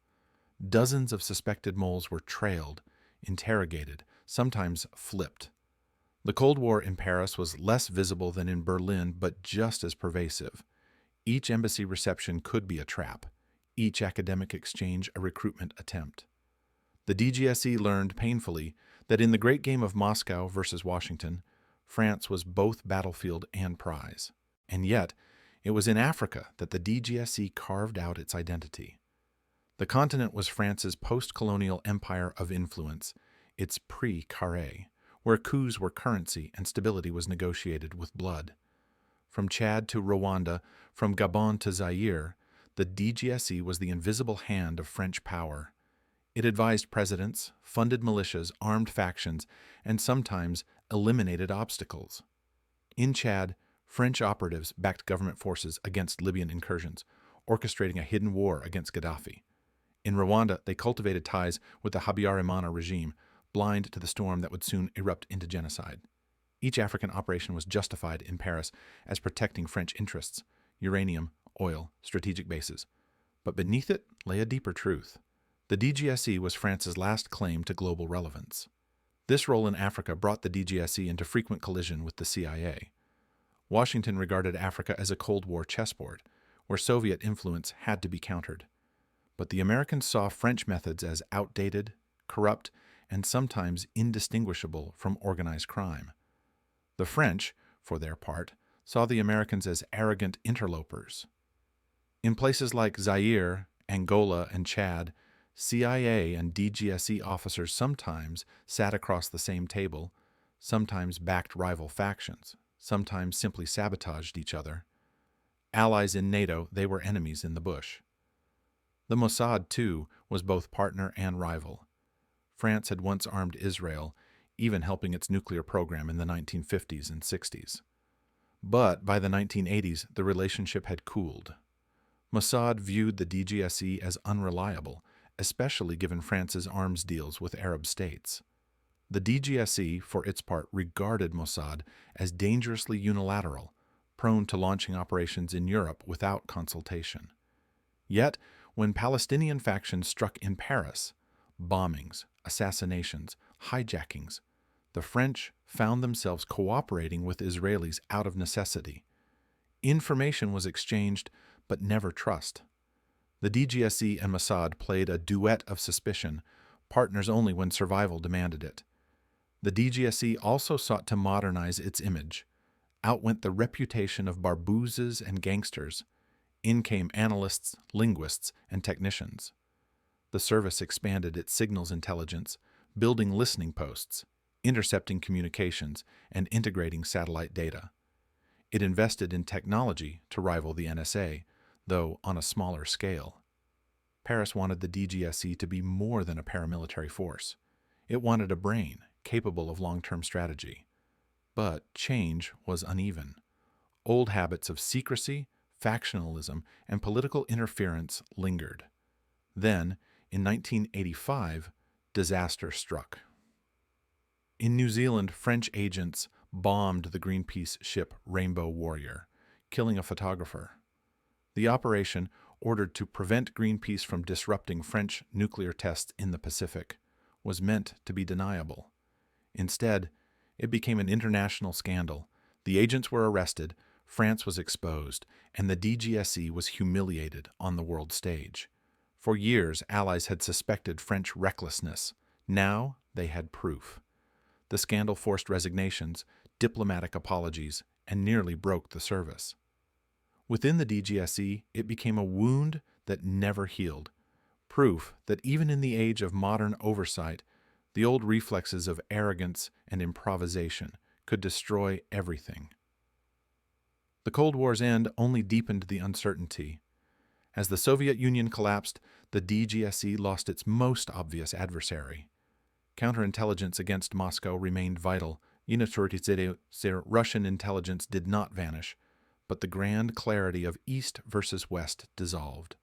Dozens of suspected moles were trailed, interrogated, sometimes flipped. The Cold War in Paris was less visible than in Berlin, but just as pervasive. Each embassy reception could be a trap, each academic exchange a recruitment attempt. The DGSE learned painfully that in the great game of Moscow versus Washington, France was both battlefield and prize. And yet, it was in Africa that the DGSE carved out its identity. The continent was France's post-colonial empire of influence, its pre-Carré, where coups were currency and stability was negotiated with blood. From Chad to Rwanda, from Gabon to Zaire, the DGSE was the invisible hand of French power. It advised presidents, funded militias, armed factions, and sometimes eliminated obstacles. In Chad, French operatives backed government forces against Libyan incursions, orchestrating a hidden war against Gaddafi. In Rwanda, they cultivated ties with the Habyarimana regime, blind to the storm that would soon erupt into genocide. Each African operation was justified in Paris as protecting French interests, uranium, oil, strategic bases. But beneath it lay a deeper truth. The DGSE was France's last claim to global relevance. This role in Africa brought the DGSE into frequent collision with the CIA. Washington regarded Africa as a Cold War chessboard, where Soviet influence had to be countered. But the Americans saw French methods as outdated, corrupt, and sometimes indistinguishable from organized crime. The French, for their part, saw the Americans as arrogant interlopers. In places like Zaire, Angola, and Chad, CIA and DGSE officers sometimes sat across the same table, sometimes backed rival factions, sometimes simply sabotaged each other. Allies in NATO, they were enemies in the bush. The Mossad, too, was both partner and rival. France had once armed Israel, even helping its nuclear program in the 1950s and 60s. But by the 1980s, the relationship had cooled. Mossad viewed the DGSE as unreliable, especially given France's arms deals with Arab states. The DGSE, for its part, regarded Mossad as dangerously unilateral, prone to launching operations in Europe without consultation. Yet, when Palestinian factions struck in Paris, bombings, assassinations, hijackings, the French found themselves cooperating with Israelis out of necessity. Information was exchanged, but never trust. The DGSE and Mossad played a duet of suspicion, partners only when survival demanded it. The DGSE also sought to modernize its image. Out went the reputation of barboozes and gangsters. In came analysts, linguists, and technicians. The service expanded its signals intelligence, building listening posts, intercepting communications, and integrating satellite data. It invested in technology to rival the NSA, though on a smaller scale. Paris wanted the DGSE to be more than a paramilitary force. It wanted a brain capable of long-term strategy. But change was uneven. Old habits of secrecy, factionalism, and political interference lingered. Then, in 1985, disaster struck. In New Zealand, French agents bombed the Greenpeace ship Rainbow Warrior, killing a photographer. The operation, ordered to prevent Greenpeace from disrupting French nuclear tests in the Pacific, was meant to be deniable. Instead, it became an international scandal. The agents were arrested, France was exposed, and the DGSE was humiliated on the world stage. For years, allies had suspected French recklessness. Now they had proof. The scandal forced resignations, diplomatic apologies, and nearly broke the service. Within the DGSE, it became a wound that never healed, proof that even in the age of modern oversight, the old reflexes of arrogance and improvisation could destroy everything. The Cold War's end only deepened the uncertainty. As the Soviet Union collapsed, the DGSE lost its most obvious adversary. Counterintelligence against Moscow remained vital. Russian intelligence did not vanish, but the grand clarity of East versus West dissolved.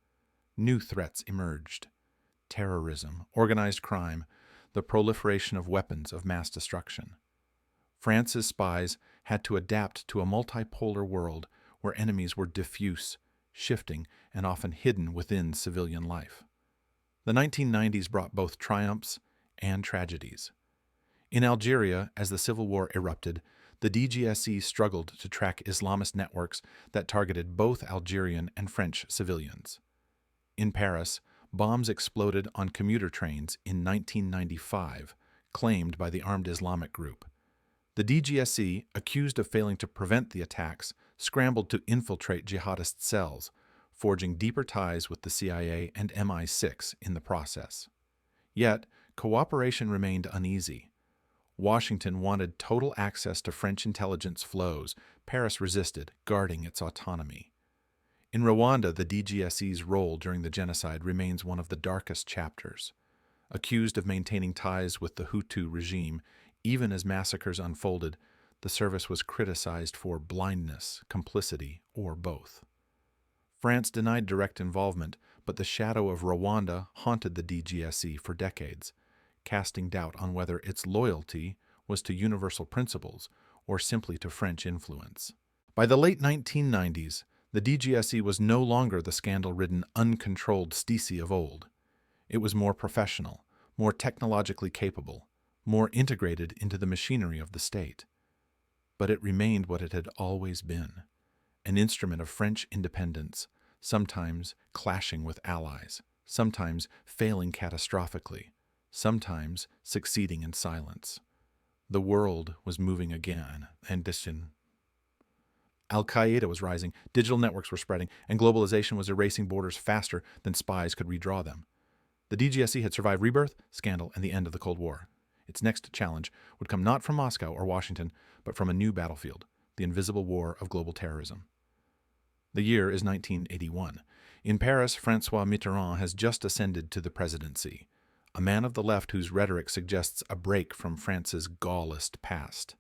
New threats emerged: terrorism, organized crime, the proliferation of weapons of mass destruction. France's spies had to adapt to a multipolar world where enemies were diffuse, shifting, and often hidden within civilian life. The 1990s brought both triumphs and tragedies. In Algeria, as the civil war erupted, the DGSE struggled to track Islamist networks that targeted both Algerian and French civilians. In Paris, bombs exploded on commuter trains in 1995, claimed by the armed Islamic group. The DGSE, accused of failing to prevent the attacks, scrambled to infiltrate jihadist cells, forging deeper ties with the CIA and MI6 in the process. Yet, cooperation remained uneasy. Washington wanted total access to French intelligence flows. Paris resisted, guarding its autonomy. In Rwanda, the DGSE's role during the genocide remains one of the darkest chapters. Accused of maintaining ties with the Hutu regime, even as massacres unfolded, the service was criticized for blindness, complicity, or both. France denied direct involvement, but the shadow of Rwanda haunted the DGSE for decades, casting doubt on whether its loyalty was to universal principles or simply to French influence. By the late 1990s, the DGSE was no longer the scandal-ridden, uncontrolled Stasi of old. It was more professional, more technologically capable, more integrated into the machinery of the state. But it remained what it had always been, an instrument of French independence, sometimes clashing with allies, sometimes failing catastrophically, sometimes succeeding in silence. The world was moving again, and Al-Qaeda was rising, digital networks were spreading, and globalization was erasing borders faster than spies could redraw them. The DGSE had survived rebirth, scandal, and the end of the Cold War. Its next challenge would come not from Moscow or Washington, but from a new battlefield, the invisible war of global terrorism. The year is 1981. In Paris, François Mitterrand has just ascended to the presidency, a man of the left whose rhetoric suggests a break from France's Gaullist past.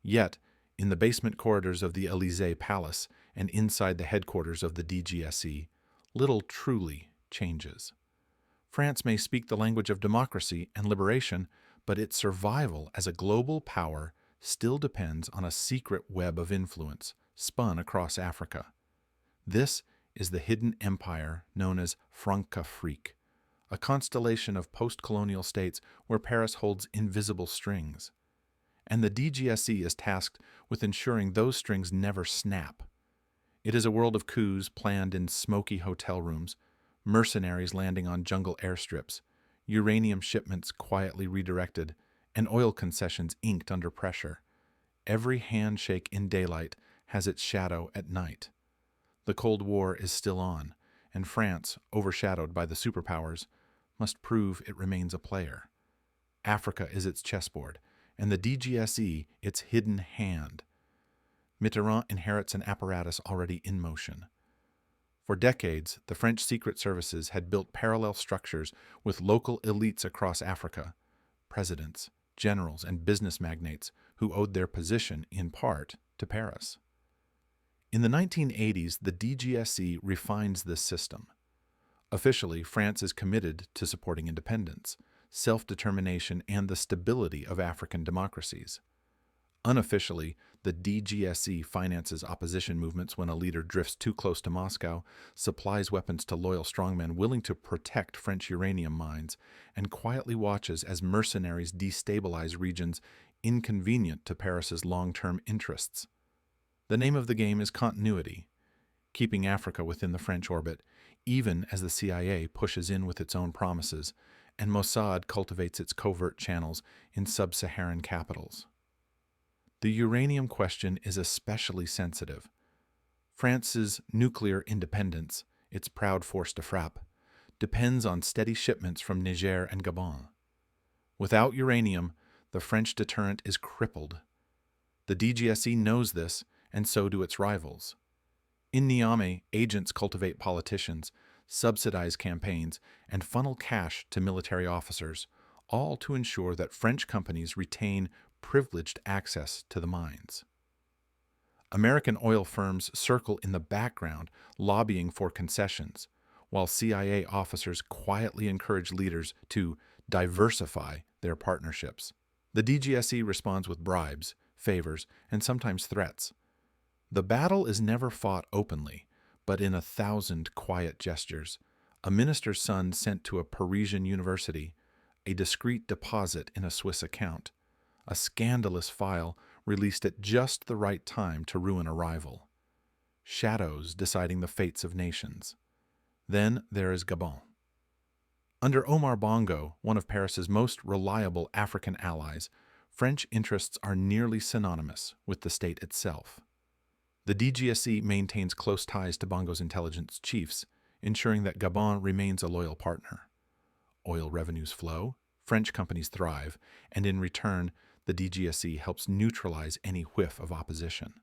Yet, in the basement corridors of the Élysée Palace and inside the headquarters of the DGSE, little truly changes. France may speak the language of democracy and liberation, but its survival as a global power still depends on a secret web of influence spun across Africa. This is the hidden empire known as Francafrique, a constellation of post-colonial states where Paris holds invisible strings. And the DGSE is tasked with ensuring those strings never snap. It is a world of coups planned in smoky hotel rooms, mercenaries landing on jungle airstrips, uranium shipments quietly redirected, and oil concessions inked under pressure. Every handshake in daylight has its shadow at night. The Cold War is still on, and France, overshadowed by the superpowers, must prove it remains a player. Africa is its chessboard, and the DGSE its hidden hand. Mitterrand inherits an apparatus already in motion. For decades, the French secret services had built parallel structures with local elites across Africa, presidents, generals, and business magnates who owed their position, in part, to Paris. In the 1980s, the DGSE refines this system. Officially, France is committed to supporting independence, self-determination, and the stability of African democracies. Unofficially, the DGSE finances opposition movements when a leader drifts too close to Moscow, supplies weapons to loyal strongmen willing to protect French uranium mines, and quietly watches as mercenaries destabilize regions inconvenient to Paris's long-term interests. The name of the game is continuity, keeping Africa within the French orbit, even as the CIA pushes in with its own promises and Mossad cultivates its covert channels in sub-Saharan capitals. The uranium question is especially sensitive. France's nuclear independence, its proud force de frappe, depends on steady shipments from Niger and Gabon. Without uranium, the French deterrent is crippled. The DGSE knows this, and so do its rivals. In Niamey, agents cultivate politicians, subsidize campaigns, and funnel cash to military officers, all to ensure that French companies retain privileged access to the mines. American oil firms circle in the background, lobbying for concessions, while CIA officers quietly encourage leaders to diversify their partnerships. The DGSE responds with bribes, favors, and sometimes threats. The battle is never fought openly, but in 1,000 quiet gestures. A minister's son sent to a Parisian university, a discreet deposit in a Swiss account, a scandalous file released at just the right time to ruin a rival. Shadows deciding the fates of nations. Then there is Gabon. Under Omar Bongo, one of Paris's most reliable African allies, French interests are nearly synonymous with the state itself. The DGSE maintains close ties to Bongo's intelligence chiefs, ensuring that Gabon remains a loyal partner. Oil revenues flow, French companies thrive, and in return, the DGSE helps neutralize any whiff of opposition.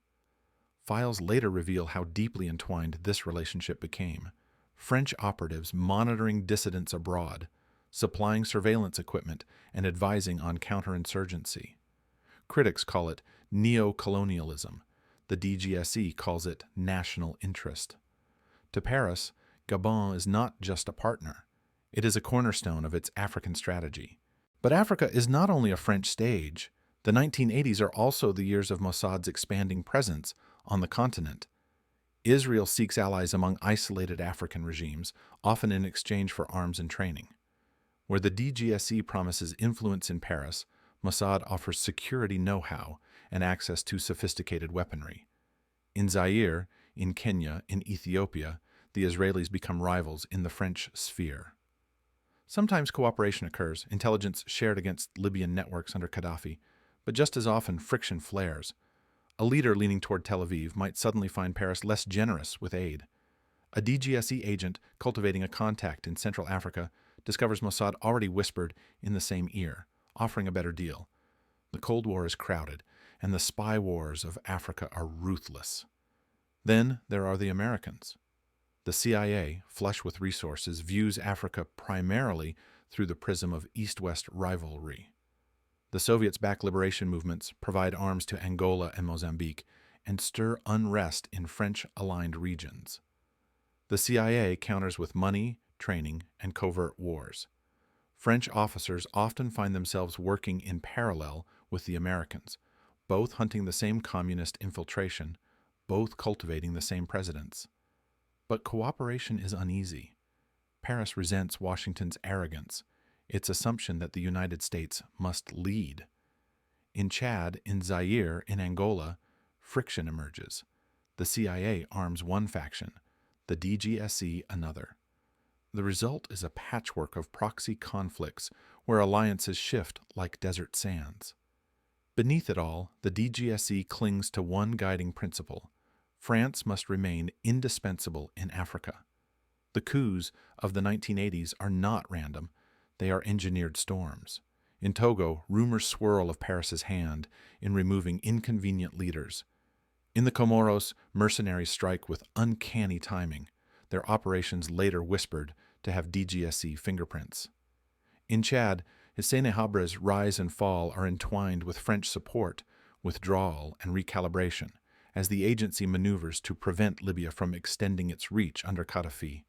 Files later reveal how deeply entwined this relationship became. French operatives monitoring dissidents abroad, supplying surveillance equipment, and advising on counterinsurgency. Critics call it neo-colonialism. The DGSE calls it national interest. To Paris, Gabon is not just a partner. It is a cornerstone of its African strategy. But Africa is not only a French stage. The 1980s are also the years of Mossad's expanding presence on the continent. Israel seeks allies among isolated African regimes, often in exchange for arms and training. Where the DGSE promises influence in Paris, Mossad offers security know-how and access to sophisticated weaponry. In Zaire, in Kenya, in Ethiopia, the Israelis become rivals in the French sphere. Sometimes cooperation occurs, intelligence shared against Libyan networks under Gaddafi, but just as often friction flares. A leader leaning toward Tel Aviv might suddenly find Paris less generous with aid. A DGSE agent cultivating a contact in Central Africa discovers Mossad already whispered in the same ear, offering a better deal. The Cold War is crowded, and the spy wars of Africa are ruthless. Then there are the Americans. The CIA, flush with resources, views Africa primarily through the prism of East-West rivalry. The Soviets back liberation movements, provide arms to Angola and Mozambique, and stir unrest in French-aligned regions. The CIA counters with money, training, and covert wars. French officers often find themselves working in parallel with the Americans, both hunting the same communist infiltration, both cultivating the same presidents. But cooperation is uneasy. Paris resents Washington's arrogance, its assumption that the United States must lead. In Chad, in Zaire, in Angola, friction emerges. The CIA arms one faction, the DGSE another. The result is a patchwork of proxy conflicts where alliances shift like desert sands. Beneath it all, the DGSE clings to one guiding principle: France must remain indispensable in Africa. The coups of the 1980s are not random. They are engineered storms. In Togo, rumors swirl of Paris's hand in removing inconvenient leaders. In the Comoros, mercenaries strike with uncanny timing, their operations later whispered to have DGSE fingerprints. In Chad, Hissène Habré's rise and fall are entwined with French support, withdrawal, and recalibration, as the agency maneuvers to prevent Libya from extending its reach under Gaddafi.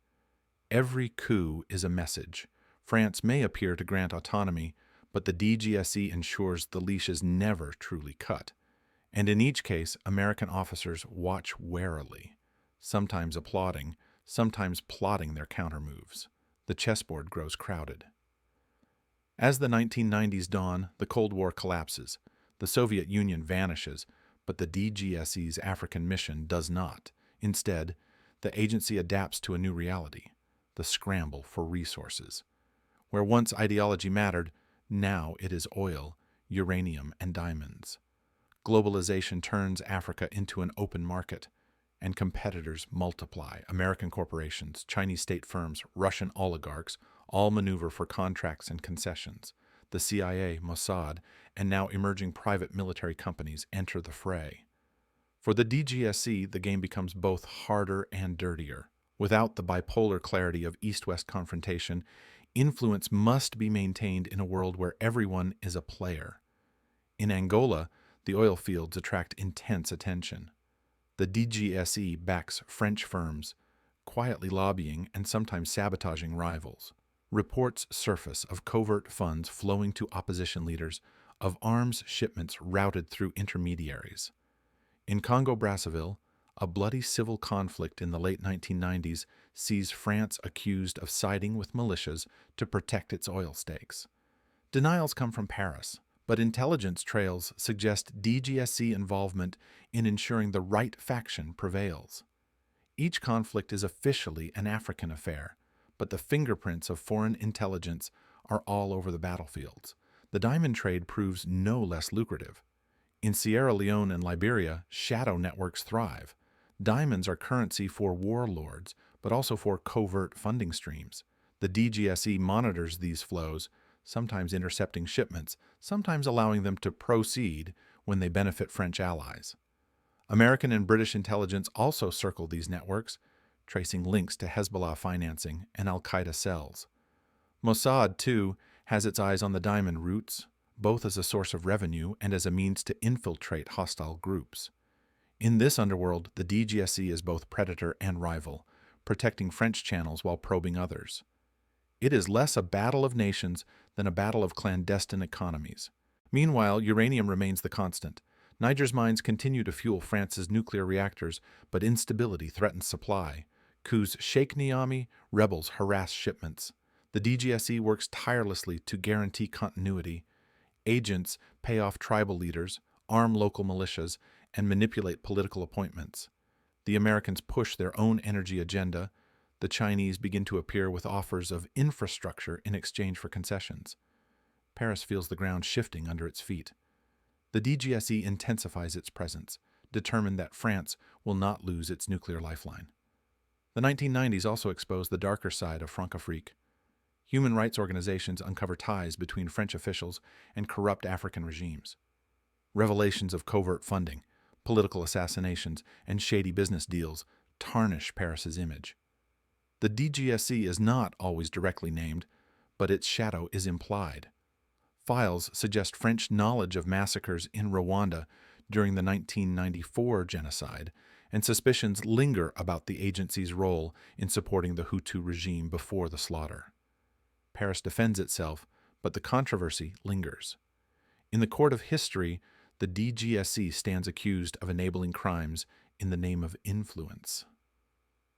Every coup is a message. France may appear to grant autonomy, but the DGSE ensures the leash is never truly cut. And in each case, American officers watch warily, sometimes applauding, sometimes plotting their countermoves. The chessboard grows crowded. As the 1990s dawn, the Cold War collapses. The Soviet Union vanishes, but the DGSE's African mission does not. Instead, the agency adapts to a new reality. the scramble for resources. Where once ideology mattered, now it is oil, uranium, and diamonds. Globalization turns Africa into an open market, and competitors multiply. American corporations, Chinese state firms, Russian oligarchs all maneuver for contracts and concessions. The CIA, Mossad, and now emerging private military companies enter the fray. For the DGSE, the game becomes both harder and dirtier. Without the bipolar clarity of East-West confrontation, influence must be maintained in a world where everyone is a player. In Angola, the oil fields attract intense attention. The DGSE backs French firms, quietly lobbying and sometimes sabotaging rivals. Reports surface of covert funds flowing to opposition leaders, of arms shipments routed through intermediaries. In Congo-Brazzaville, a bloody civil conflict in the late 1990s sees France accused of siding with militias to protect its oil stakes. Denials come from Paris, but intelligence trails suggest DGSE involvement in ensuring the right faction prevails. Each conflict is officially an African affair, but the fingerprints of foreign intelligence are all over the battlefields. The diamond trade proves no less lucrative. In Sierra Leone and Liberia, shadow networks thrive. Diamonds are currency for warlords, but also for covert funding streams. The DGSE monitors these flows, sometimes intercepting shipments, sometimes allowing them to proceed when they benefit French allies. American and British intelligence also circle these networks, tracing links to Hezbollah financing and al-Qaeda cells. Mossad, too, has its eyes on the diamond routes, both as a source of revenue and as a means to infiltrate hostile groups. In this underworld, the DGSE is both predator and rival, protecting French channels while probing others. It is less a battle of nations than a battle of clandestine economies. Meanwhile, uranium remains the constant. Niger's mines continue to fuel France's nuclear reactors, but instability threatens supply. Coups shake Niamey, rebels harass shipments. The DGSE works tirelessly to guarantee continuity. Agents pay off tribal leaders, arm local militias, and manipulate political appointments. The Americans push their own energy agenda. The Chinese begin to appear with offers of infrastructure in exchange for concessions. Paris feels the ground shifting under its feet. The DGSE intensifies its presence, determined that France will not lose its nuclear lifeline. The 1990s also exposed the darker side of Francafrique. Human rights organizations uncover ties between French officials and corrupt African regimes. Revelations of covert funding, political assassinations, and shady business deals tarnish Paris's image. The DGSE is not always directly named, but its shadow is implied. Files suggest French knowledge of massacres in Rwanda during the 1994 genocide, and suspicions linger about the agency's role in supporting the Hutu regime before the slaughter. Paris defends itself, but the controversy lingers. In the court of history, the DGSE stands accused of enabling crimes in the name of influence.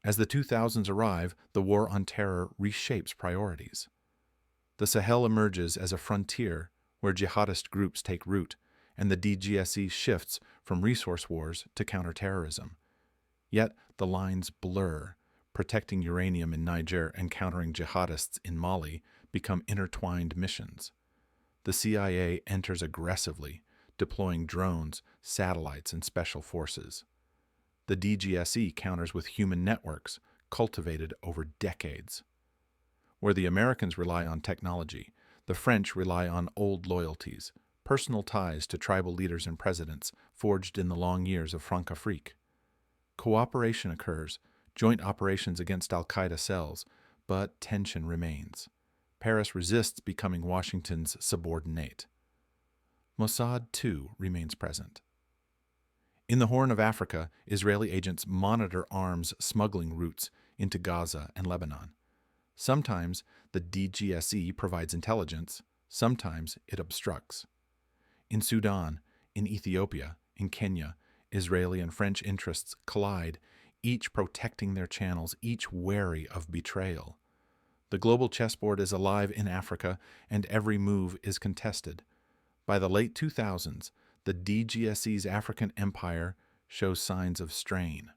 As the 2000s arrive, the war on terror reshapes priorities. The Sahel emerges as a frontier where jihadist groups take root, and the DGSE shifts from resource wars to counterterrorism. Yet the lines blur. Protecting uranium in Niger and countering jihadists in Mali become intertwined missions. The CIA enters aggressively, deploying drones, satellites, and special forces. The DGSE counters with human networks cultivated over decades. Where the Americans rely on technology, the French rely on old loyalties, personal ties to tribal leaders and presidents forged in the long years of Francafrique. Cooperation occurs, joint operations against al-Qaeda cells, but tension remains. Paris resists becoming Washington's subordinate. Mossad, too, remains present. In the Horn of Africa, Israeli agents monitor arms smuggling routes into Gaza and Lebanon. Sometimes the DGSE provides intelligence, sometimes it obstructs. In Sudan, in Ethiopia, in Kenya, Israeli and French interests collide, each protecting their channels, each wary of betrayal. The global chessboard is alive in Africa, and every move is contested. By the late 2000s, the DGSE's African empire shows signs of strain.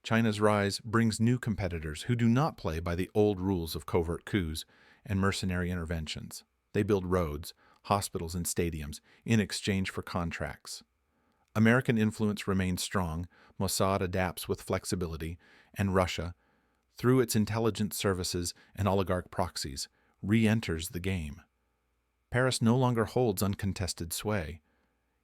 China's rise brings new competitors who do not play by the old rules of covert coups and mercenary interventions. They build roads, hospitals, and stadiums in exchange for contracts. American influence remains strong, Mossad adapts with flexibility, and Russia, through its intelligence services and oligarch proxies, re-enters the game. Paris no longer holds uncontested sway,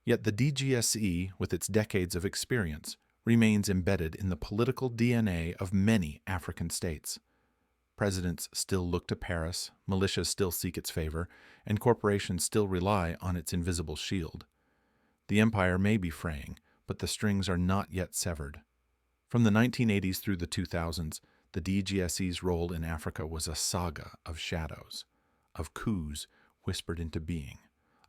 yet the DGSE, with its decades of experience, remains embedded in the political DNA of many African states. Presidents still look to Paris, militias still seek its favor, and corporations still rely on its invisible shield. The empire may be fraying, but the strings are not yet severed. From the 1980s through the 2000s, the DGSE's role in Africa was a saga of shadows, of coups whispered into being,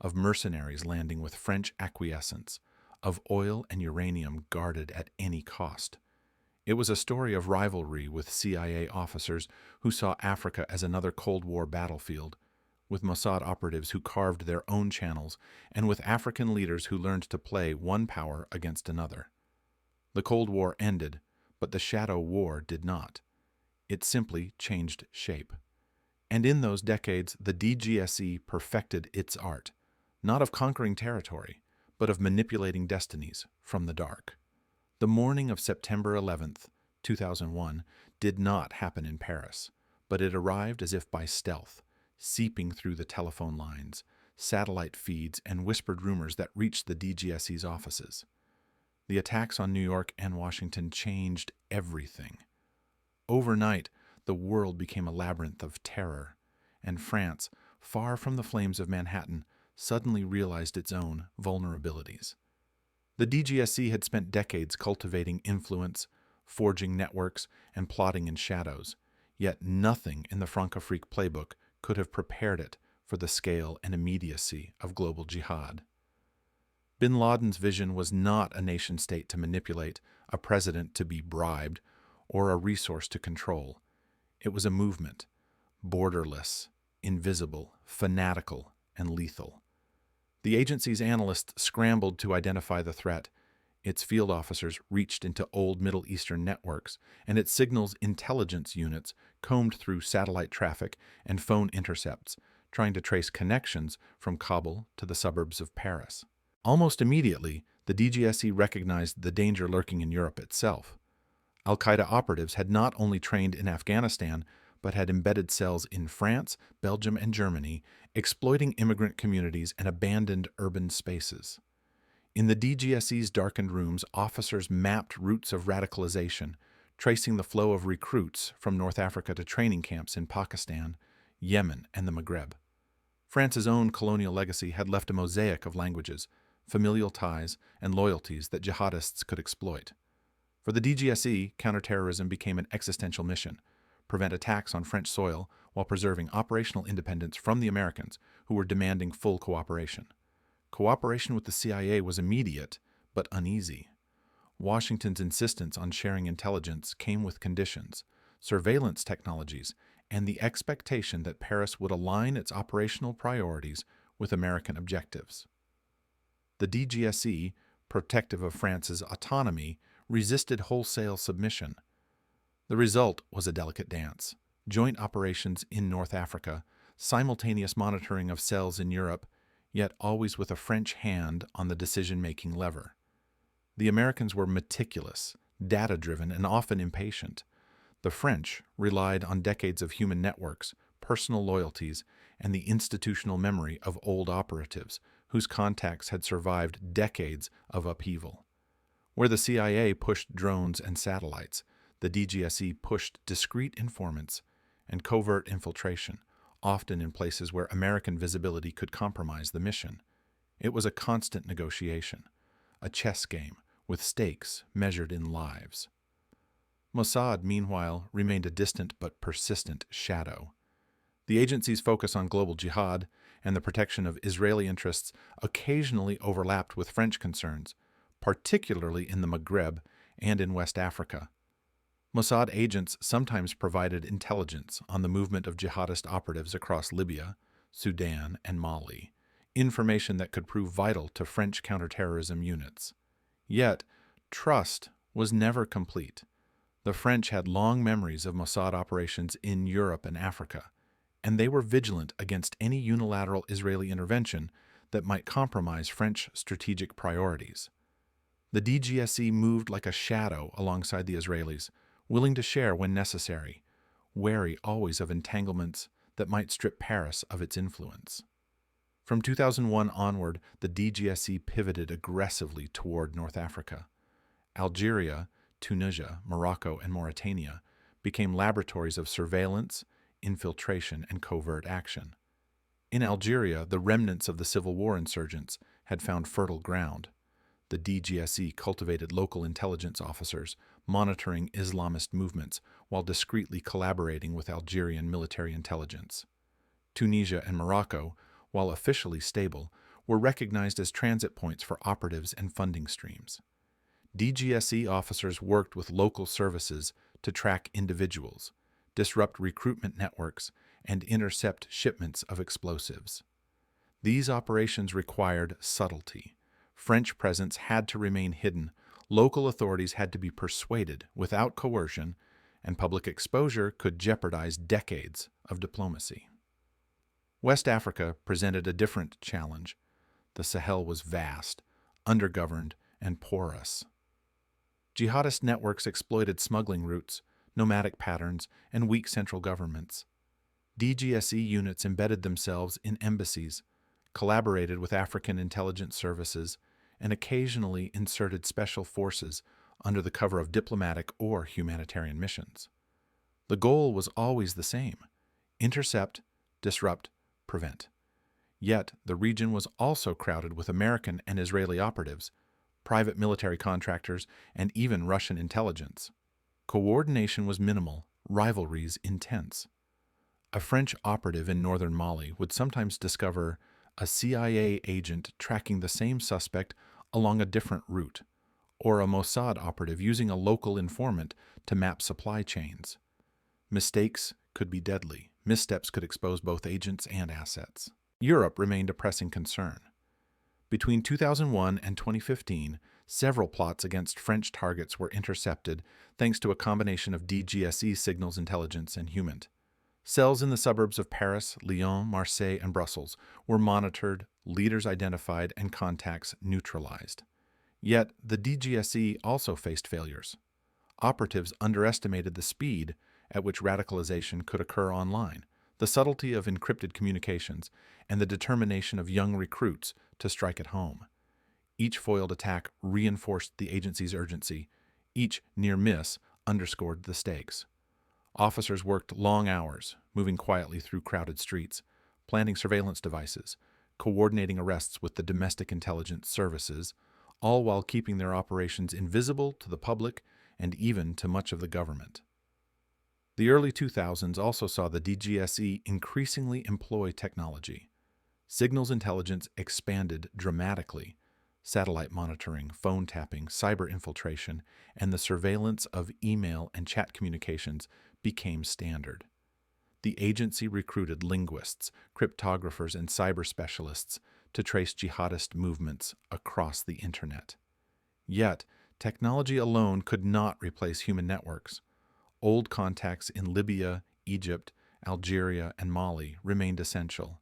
of mercenaries landing with French acquiescence, of oil and uranium guarded at any cost. It was a story of rivalry with CIA officers who saw Africa as another Cold War battlefield, with Mossad operatives who carved their own channels, and with African leaders who learned to play one power against another. The Cold War ended, but the Shadow War did not. It simply changed shape. And in those decades, the DGSE perfected its art, not of conquering territory, but of manipulating destinies from the dark. The morning of September 11th, 2001, did not happen in Paris, but it arrived as if by stealth, seeping through the telephone lines, satellite feeds, and whispered rumors that reached the DGSE's offices. The attacks on New York and Washington changed everything. Overnight, the world became a labyrinth of terror, and France, far from the flames of Manhattan, suddenly realized its own vulnerabilities. The DGSE had spent decades cultivating influence, forging networks, and plotting in shadows, yet nothing in the Francofrique playbook could have prepared it for the scale and immediacy of global jihad. Bin Laden's vision was not a nation-state to manipulate, a president to be bribed, or a resource to control. It was a movement, borderless, invisible, fanatical, and lethal. The agency's analysts scrambled to identify the threat. Its field officers reached into old Middle Eastern networks, and its signals intelligence units combed through satellite traffic and phone intercepts, trying to trace connections from Kabul to the suburbs of Paris. Almost immediately, the DGSE recognized the danger lurking in Europe itself. Al-Qaeda operatives had not only trained in Afghanistan, but had embedded cells in France, Belgium, and Germany, exploiting immigrant communities and abandoned urban spaces. In the DGSE's darkened rooms, officers mapped routes of radicalization, tracing the flow of recruits from North Africa to training camps in Pakistan, Yemen, and the Maghreb. France's own colonial legacy had left a mosaic of languages, familial ties, and loyalties that jihadists could exploit. For the DGSE, counterterrorism became an existential mission: prevent attacks on French soil while preserving operational independence from the Americans, who were demanding full cooperation. Cooperation with the CIA was immediate, but uneasy. Washington's insistence on sharing intelligence came with conditions, surveillance technologies, and the expectation that Paris would align its operational priorities with American objectives. The DGSE, protective of France's autonomy, resisted wholesale submission. The result was a delicate dance: joint operations in North Africa, simultaneous monitoring of cells in Europe, yet always with a French hand on the decision-making lever. The Americans were meticulous, data-driven, and often impatient. The French relied on decades of human networks, personal loyalties, and the institutional memory of old operatives whose contacts had survived decades of upheaval. Where the CIA pushed drones and satellites, the DGSE pushed discreet informants and covert infiltration, often in places where American visibility could compromise the mission. It was a constant negotiation, a chess game with stakes measured in lives. Mossad, meanwhile, remained a distant but persistent shadow. The agency's focus on global jihad and the protection of Israeli interests occasionally overlapped with French concerns, particularly in the Maghreb and in West Africa. Mossad agents sometimes provided intelligence on the movement of jihadist operatives across Libya, Sudan, and Mali, information that could prove vital to French counterterrorism units. Yet, trust was never complete. The French had long memories of Mossad operations in Europe and Africa, and they were vigilant against any unilateral Israeli intervention that might compromise French strategic priorities. The DGSE moved like a shadow alongside the Israelis, willing to share when necessary, wary always of entanglements that might strip Paris of its influence. From 2001 onward, the DGSE pivoted aggressively toward North Africa. Algeria, Tunisia, Morocco, and Mauritania became laboratories of surveillance, infiltration, and covert action. In Algeria, the remnants of the civil war insurgents had found fertile ground. The DGSE cultivated local intelligence officers, monitoring Islamist movements while discreetly collaborating with Algerian military intelligence. Tunisia and Morocco, while officially stable, were recognized as transit points for operatives and funding streams. DGSE officers worked with local services to track individuals, disrupt recruitment networks, and intercept shipments of explosives. These operations required subtlety. French presence had to remain hidden, local authorities had to be persuaded without coercion, and public exposure could jeopardize decades of diplomacy. West Africa presented a different challenge. The Sahel was vast, undergoverned, and porous. Jihadist networks exploited smuggling routes, nomadic patterns, and weak central governments. DGSE units embedded themselves in embassies, collaborated with African intelligence services, and occasionally inserted special forces under the cover of diplomatic or humanitarian missions. The goal was always the same: intercept, disrupt, prevent. Yet, the region was also crowded with American and Israeli operatives, private military contractors, and even Russian intelligence. Coordination was minimal, rivalries intense. A French operative in northern Mali would sometimes discover a CIA agent tracking the same suspect along a different route, or a Mossad operative using a local informant to map supply chains. Mistakes could be deadly. Missteps could expose both agents and assets. Europe remained a pressing concern. Between 2001 and 2015, several plots against French targets were intercepted thanks to a combination of DGSE signals intelligence and human. Cells in the suburbs of Paris, Lyon, Marseille, and Brussels were monitored, leaders identified, and contacts neutralized. Yet, the DGSE also faced failures. Operatives underestimated the speed at which radicalization could occur online, the subtlety of encrypted communications, and the determination of young recruits to strike at home. Each foiled attack reinforced the agency's urgency. Each near miss underscored the stakes. Officers worked long hours, moving quietly through crowded streets, planting surveillance devices, coordinating arrests with the domestic intelligence services, all while keeping their operations invisible to the public and even to much of the government. The early 2000s also saw the DGSE increasingly employ technology. Signals intelligence expanded dramatically. Satellite monitoring, phone tapping, cyber infiltration, and the surveillance of email and chat communications became standard. The agency recruited linguists, cryptographers, and cyber specialists to trace jihadist movements across the internet. Yet, technology alone could not replace human networks. Old contacts in Libya, Egypt, Algeria, and Mali remained essential.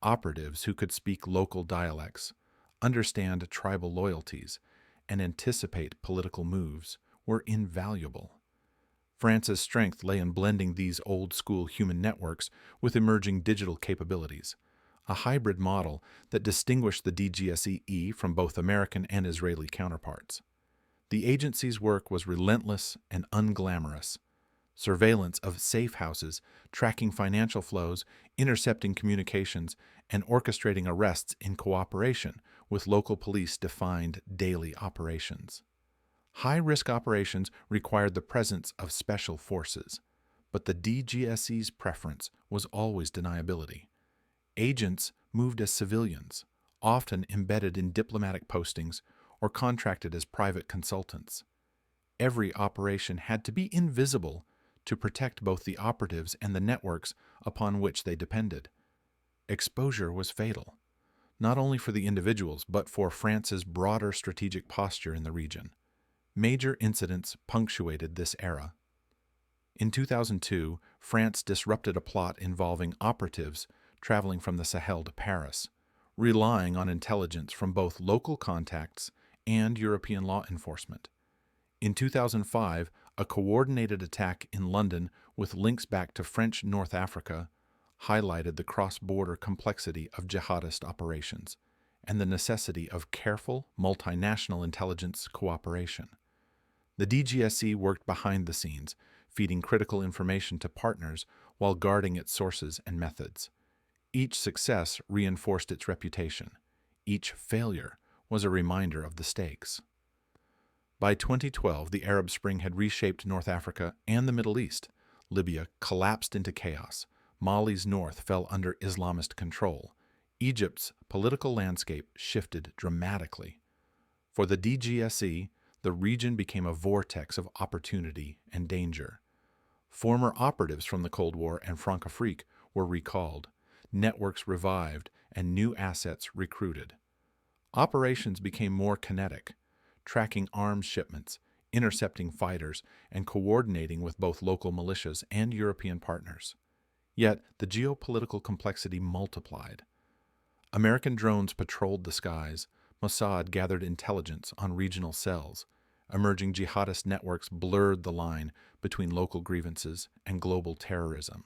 Operatives who could speak local dialects, understand tribal loyalties, and anticipate political moves were invaluable. France's strength lay in blending these old-school human networks with emerging digital capabilities, a hybrid model that distinguished the DGSE from both American and Israeli counterparts. The agency's work was relentless and unglamorous. Surveillance of safe houses, tracking financial flows, intercepting communications, and orchestrating arrests in cooperation with local police defined daily operations. High-risk operations required the presence of special forces, but the DGSE's preference was always deniability. Agents moved as civilians, often embedded in diplomatic postings or contracted as private consultants. Every operation had to be invisible to protect both the operatives and the networks upon which they depended. Exposure was fatal, not only for the individuals, but for France's broader strategic posture in the region. Major incidents punctuated this era. In 2002, France disrupted a plot involving operatives traveling from the Sahel to Paris, relying on intelligence from both local contacts and European law enforcement. In 2005, a coordinated attack in London with links back to French North Africa highlighted the cross-border complexity of jihadist operations and the necessity of careful multinational intelligence cooperation. The DGSE worked behind the scenes, feeding critical information to partners while guarding its sources and methods. Each success reinforced its reputation. Each failure was a reminder of the stakes. By 2012, the Arab Spring had reshaped North Africa and the Middle East. Libya collapsed into chaos. Mali's north fell under Islamist control. Egypt's political landscape shifted dramatically. For the DGSE, the region became a vortex of opportunity and danger. Former operatives from the Cold War and Francofrique were recalled, networks revived, and new assets recruited. Operations became more kinetic, tracking arms shipments, intercepting fighters, and coordinating with both local militias and European partners. Yet, the geopolitical complexity multiplied. American drones patrolled the skies. Mossad gathered intelligence on regional cells. Emerging jihadist networks blurred the line between local grievances and global terrorism.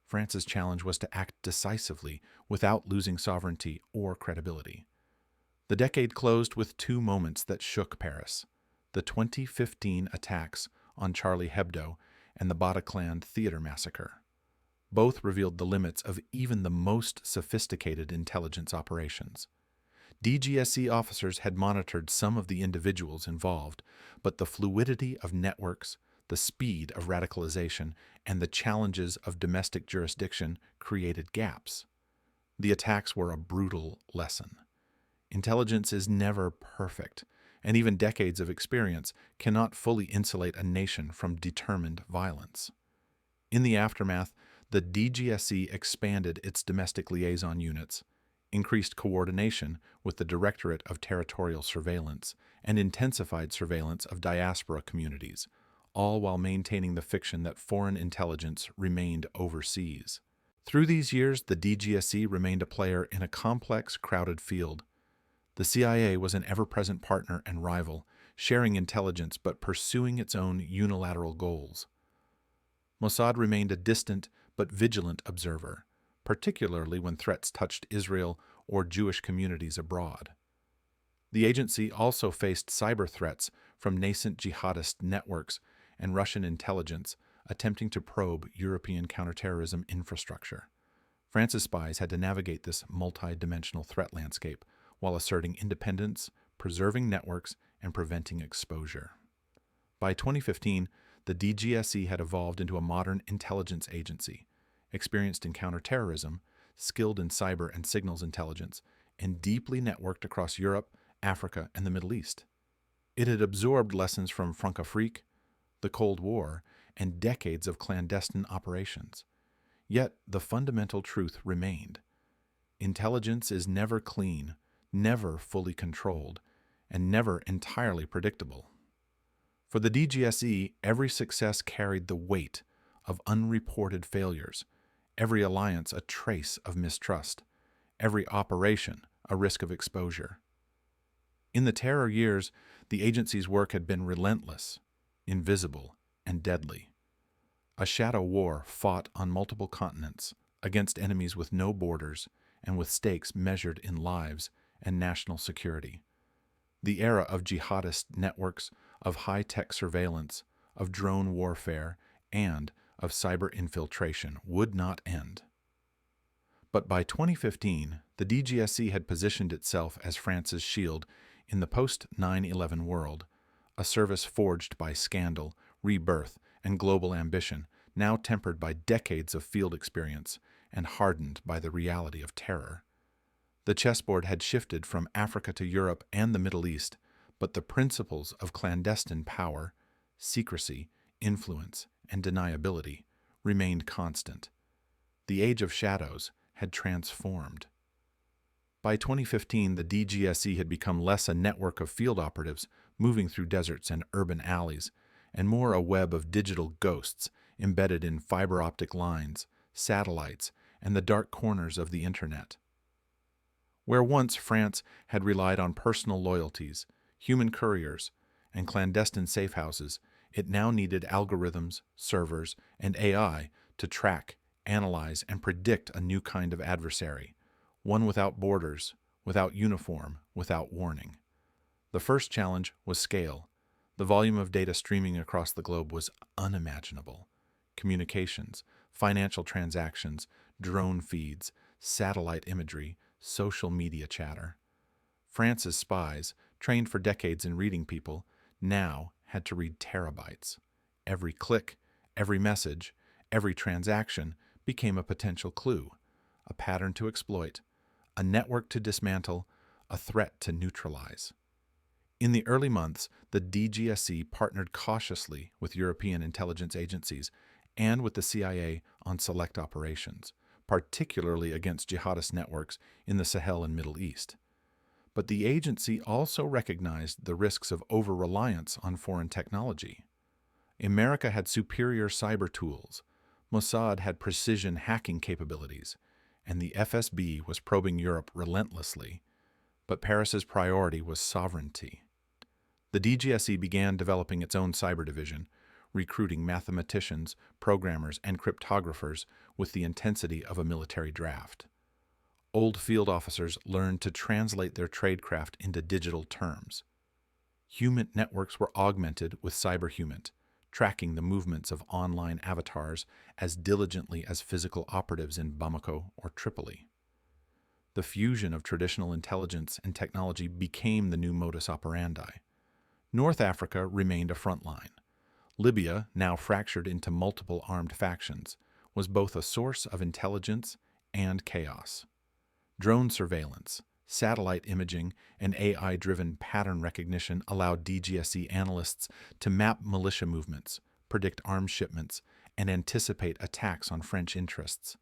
France's challenge was to act decisively without losing sovereignty or credibility. The decade closed with two moments that shook Paris: the 2015 attacks on Charlie Hebdo and the Bataclan theater massacre. Both revealed the limits of even the most sophisticated intelligence operations. DGSE officers had monitored some of the individuals involved, but the fluidity of networks, the speed of radicalization, and the challenges of domestic jurisdiction created gaps. The attacks were a brutal lesson. Intelligence is never perfect, and even decades of experience cannot fully insulate a nation from determined violence. In the aftermath, the DGSE expanded its domestic liaison units, increased coordination with the Directorate of Territorial Surveillance, and intensified surveillance of diaspora communities, all while maintaining the fiction that foreign intelligence remained overseas. Through these years, the DGSE remained a player in a complex, crowded field. The CIA was an ever-present partner and rival, sharing intelligence but pursuing its own unilateral goals. Mossad remained a distant but vigilant observer, particularly when threats touched Israel or Jewish communities abroad. The agency also faced cyber threats from nascent jihadist networks and Russian intelligence attempting to probe European counterterrorism infrastructure. France's spies had to navigate this multi-dimensional threat landscape while asserting independence, preserving networks, and preventing exposure. By 2015, the DGSE had evolved into a modern intelligence agency, experienced in counterterrorism, skilled in cyber and signals intelligence, and deeply networked across Europe, Africa, and the Middle East. It had absorbed lessons from Francofrique, the Cold War, and decades of clandestine operations. Yet the fundamental truth remained. Intelligence is never clean, never fully controlled, and never entirely predictable. For the DGSE, every success carried the weight of unreported failures, every alliance a trace of mistrust, every operation a risk of exposure. In the terror years, the agency's work had been relentless, invisible, and deadly. A shadow war fought on multiple continents against enemies with no borders and with stakes measured in lives and national security. The era of jihadist networks, of high-tech surveillance, of drone warfare, and of cyber infiltration would not end. But by 2015, the DGSE had positioned itself as France's shield in the post-9/11 world, a service forged by scandal, rebirth, and global ambition, now tempered by decades of field experience and hardened by the reality of terror. The chessboard had shifted from Africa to Europe and the Middle East, but the principles of clandestine power, secrecy, influence, and deniability remained constant. The age of shadows had transformed. By 2015, the DGSE had become less a network of field operatives moving through deserts and urban alleys, and more a web of digital ghosts embedded in fiber optic lines, satellites, and the dark corners of the internet. Where once France had relied on personal loyalties, human couriers, and clandestine safe houses, it now needed algorithms, servers, and AI to track, analyze, and predict a new kind of adversary, one without borders, without uniform, without warning. The first challenge was scale. The volume of data streaming across the globe was unimaginable. Communications, financial transactions, drone feeds, satellite imagery, social media chatter. France's spies, trained for decades in reading people, now had to read terabytes. Every click, every message, every transaction became a potential clue, a pattern to exploit, a network to dismantle, a threat to neutralize. In the early months, the DGSE partnered cautiously with European intelligence agencies and with the CIA on select operations, particularly against jihadist networks in the Sahel and Middle East. But the agency also recognized the risks of over-reliance on foreign technology. America had superior cyber tools, Mossad had precision hacking capabilities, and the FSB was probing Europe relentlessly. But Paris's priority was sovereignty. The DGSE began developing its own cyber division, recruiting mathematicians, programmers, and cryptographers with the intensity of a military draft. Old field officers learned to translate their tradecraft into digital terms. Human networks were augmented with cyberhuman, tracking the movements of online avatars as diligently as physical operatives in Bamako or Tripoli. The fusion of traditional intelligence and technology became the new modus operandi. North Africa remained a front line. Libya, now fractured into multiple armed factions, was both a source of intelligence and chaos. Drone surveillance, satellite imaging, and AI-driven pattern recognition allowed DGSE analysts to map militia movements, predict arms shipments, and anticipate attacks on French interests.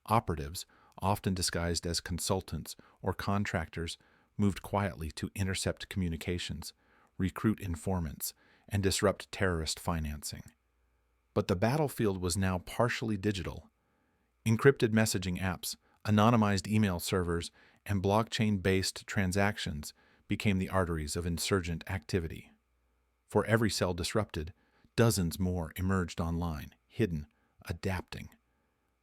Operatives, often disguised as consultants or contractors, moved quietly to intercept communications, recruit informants, and disrupt terrorist financing. But the battlefield was now partially digital. Encrypted messaging apps, anonymized email servers, and blockchain-based transactions became the arteries of insurgent activity. For every cell disrupted, dozens more emerged online, hidden, adapting.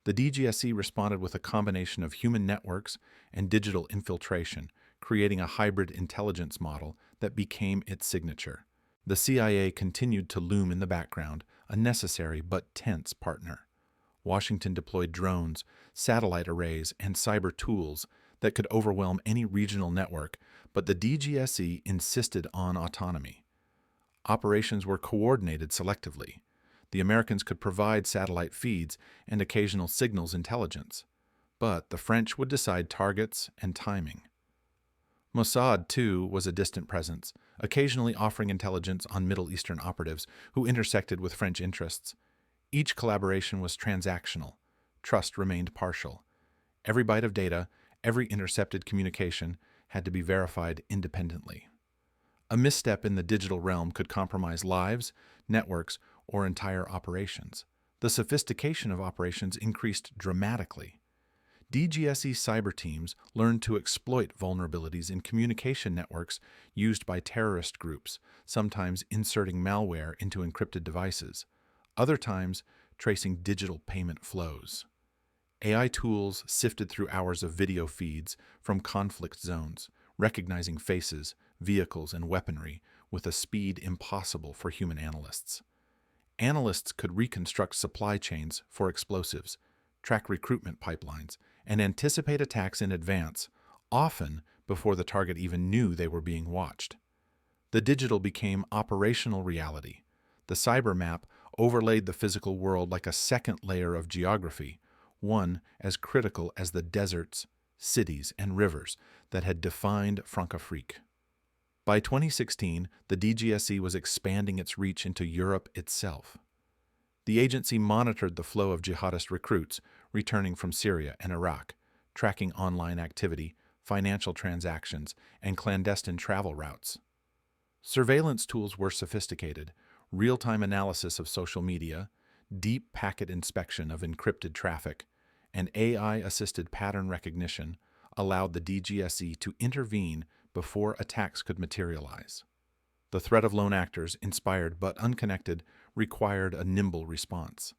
The DGSE responded with a combination of human networks and digital infiltration, creating a hybrid intelligence model that became its signature. The CIA continued to loom in the background, a necessary but tense partner. Washington deployed drones, satellite arrays, and cyber tools that could overwhelm any regional network, but the DGSE insisted on autonomy. Operations were coordinated selectively. The Americans could provide satellite feeds and occasional signals intelligence, but the French would decide targets and timing. Mossad, too, was a distant presence, occasionally offering intelligence on Middle Eastern operatives who intersected with French interests. Each collaboration was transactional. Trust remained partial. Every byte of data, every intercepted communication had to be verified independently. A misstep in the digital realm could compromise lives, networks, or entire operations. The sophistication of operations increased dramatically. DGSE cyber teams learned to exploit vulnerabilities in communication networks used by terrorist groups, sometimes inserting malware into encrypted devices, other times tracing digital payment flows. AI tools sifted through hours of video feeds from conflict zones, recognizing faces, vehicles, and weaponry with a speed impossible for human analysts. Analysts could reconstruct supply chains for explosives, track recruitment pipelines, and anticipate attacks in advance, often before the target even knew they were being watched. The digital became operational reality. The cyber map overlaid the physical world like a second layer of geography, one as critical as the deserts, cities, and rivers that had defined Francafrique. By 2016, the DGSE was expanding its reach into Europe itself. The agency monitored the flow of jihadist recruits returning from Syria and Iraq, tracking online activity, financial transactions, and clandestine travel routes. Surveillance tools were sophisticated: real-time analysis of social media, deep packet inspection of encrypted traffic, and AI-assisted pattern recognition allowed the DGSE to intervene before attacks could materialize. The threat of lone actors, inspired but unconnected, required a nimble response.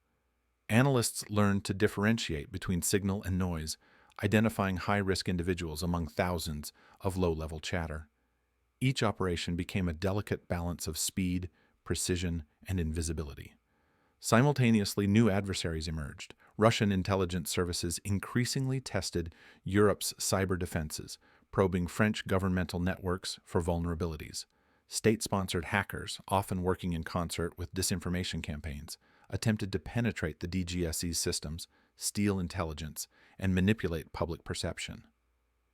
Analysts learned to differentiate between signal and noise, identifying high-risk individuals among thousands of low-level chatter. Each operation became a delicate balance of speed, precision, and invisibility. Simultaneously, new adversaries emerged. Russian intelligence services increasingly tested Europe's cyber defenses, probing French governmental networks for vulnerabilities. State-sponsored hackers, often working in concert with disinformation campaigns, attempted to penetrate the DGSE's systems, steal intelligence, and manipulate public perception.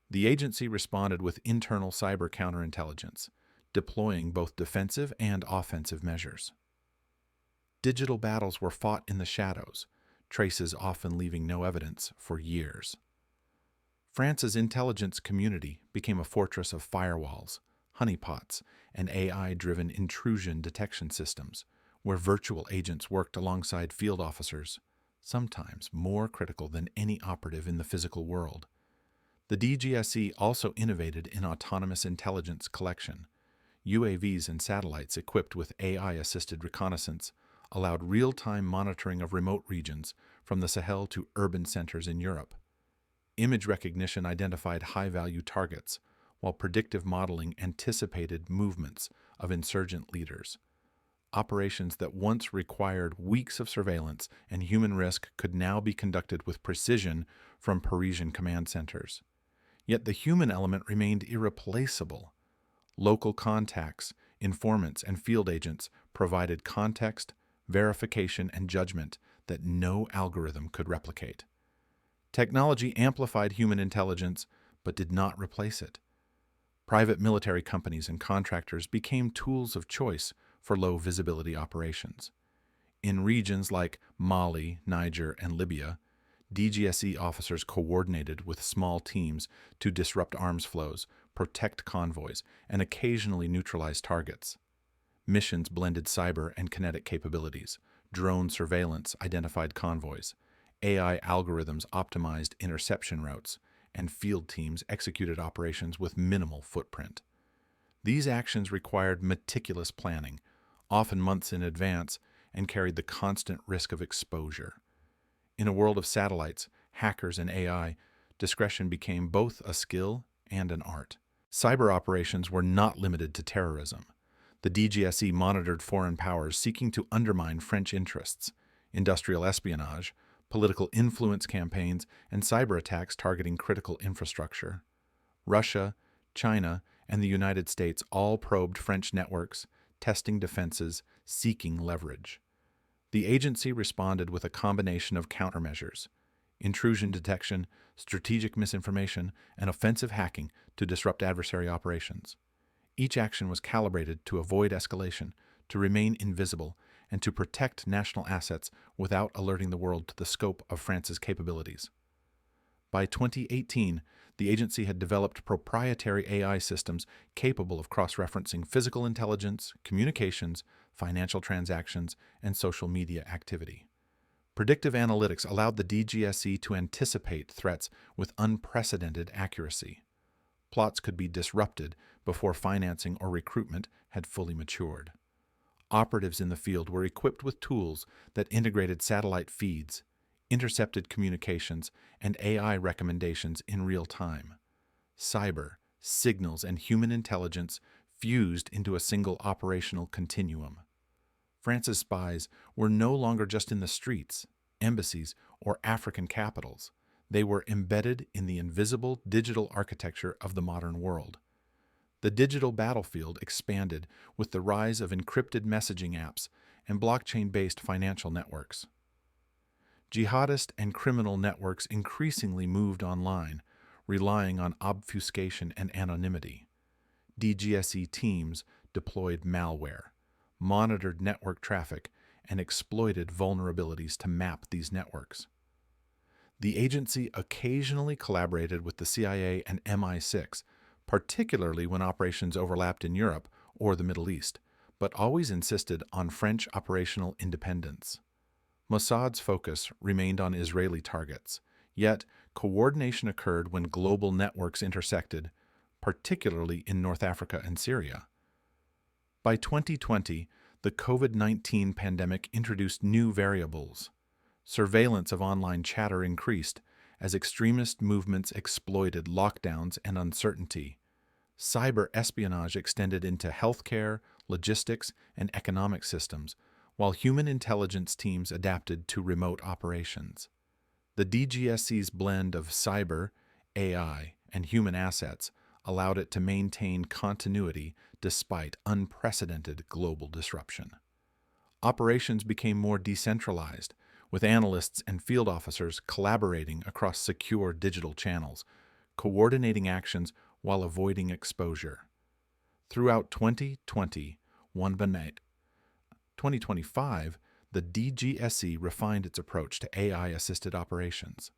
The agency responded with internal cyber counterintelligence, deploying both defensive and offensive measures. Digital battles were fought in the shadows, traces often leaving no evidence for years. France's intelligence community became a fortress of firewalls, honeypots, and AI-driven intrusion detection systems, where virtual agents worked alongside field officers, sometimes more critical than any operative in the physical world. The DGSE also innovated in autonomous intelligence collection. UAVs and satellites equipped with AI-assisted reconnaissance allowed real-time monitoring of remote regions from the Sahel to urban centers in Europe. Image recognition identified high-value targets, while predictive modeling anticipated movements of insurgent leaders. Operations that once required weeks of surveillance and human risk could now be conducted with precision from Parisian command centers. Yet the human element remained irreplaceable. Local contacts, informants, and field agents provided context, verification, and judgment that no algorithm could replicate. Technology amplified human intelligence, but did not replace it. Private military companies and contractors became tools of choice for low-visibility operations. In regions like Mali, Niger, and Libya, DGSE officers coordinated with small teams to disrupt arms flows, protect convoys, and occasionally neutralize targets. Missions blended cyber and kinetic capabilities. Drone surveillance identified convoys. AI algorithms optimized interception routes, and field teams executed operations with minimal footprint. These actions required meticulous planning, often months in advance, and carried the constant risk of exposure. In a world of satellites, hackers, and AI, discretion became both a skill and an art. Cyber operations were not limited to terrorism. The DGSE monitored foreign powers seeking to undermine French interests, industrial espionage, political influence campaigns, and cyber attacks targeting critical infrastructure. Russia, China, and the United States all probed French networks, testing defenses, seeking leverage. The agency responded with a combination of countermeasures: intrusion detection, strategic misinformation, and offensive hacking to disrupt adversary operations. Each action was calibrated to avoid escalation, to remain invisible, and to protect national assets without alerting the world to the scope of France's capabilities. By 2018, the agency had developed proprietary AI systems capable of cross-referencing physical intelligence, communications, financial transactions, and social media activity. Predictive analytics allowed the DGSE to anticipate threats with unprecedented accuracy. Plots could be disrupted before financing or recruitment had fully matured. Operatives in the field were equipped with tools that integrated satellite feeds, intercepted communications, and AI recommendations in real time. Cyber, signals, and human intelligence fused into a single operational continuum. France's spies were no longer just in the streets, embassies, or African capitals. They were embedded in the invisible digital architecture of the modern world. The digital battlefield expanded with the rise of encrypted messaging apps and blockchain-based financial networks. Jihadist and criminal networks increasingly moved online, relying on obfuscation and anonymity. DGSE teams deployed malware, monitored network traffic, and exploited vulnerabilities to map these networks. The agency occasionally collaborated with the CIA and MI6, particularly when operations overlapped in Europe or the Middle East, but always insisted on French operational independence. Mossad's focus remained on Israeli targets, yet coordination occurred when global networks intersected, particularly in North Africa and Syria. By 2020, the COVID-19 pandemic introduced new variables. Surveillance of online chatter increased as extremist movements exploited lockdowns and uncertainty. Cyber espionage extended into healthcare, logistics, and economic systems, while human intelligence teams adapted to remote operations. The DGSE's blend of cyber, AI, and human assets allowed it to maintain continuity despite unprecedented global disruption. Operations became more decentralized, with analysts and field officers collaborating across secure digital channels, coordinating actions while avoiding exposure. Throughout 2020, 2025, the DGSE refined its approach to AI-assisted operations.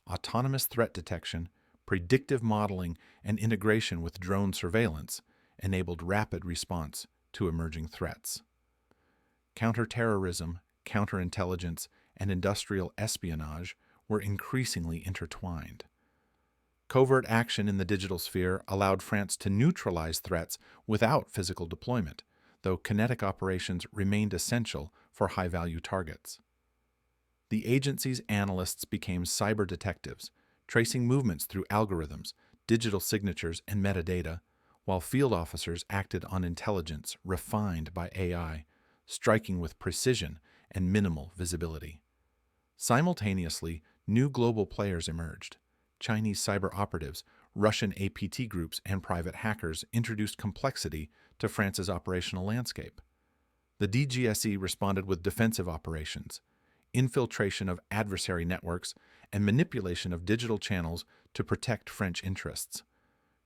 Autonomous threat detection, predictive modeling, and integration with drone surveillance enabled rapid response to emerging threats. Counterterrorism, counterintelligence, and industrial espionage were increasingly intertwined. Covert action in the digital sphere allowed France to neutralize threats without physical deployment, though kinetic operations remained essential for high-value targets. The agency's analysts became cyber detectives, tracing movements through algorithms, digital signatures, and metadata, while field officers acted on intelligence refined by AI, striking with precision and minimal visibility. Simultaneously, new global players emerged. Chinese cyber operatives, Russian APT groups, and private hackers introduced complexity to France's operational landscape. The DGSE responded with defensive operations, infiltration of adversary networks, and manipulation of digital channels to protect French interests.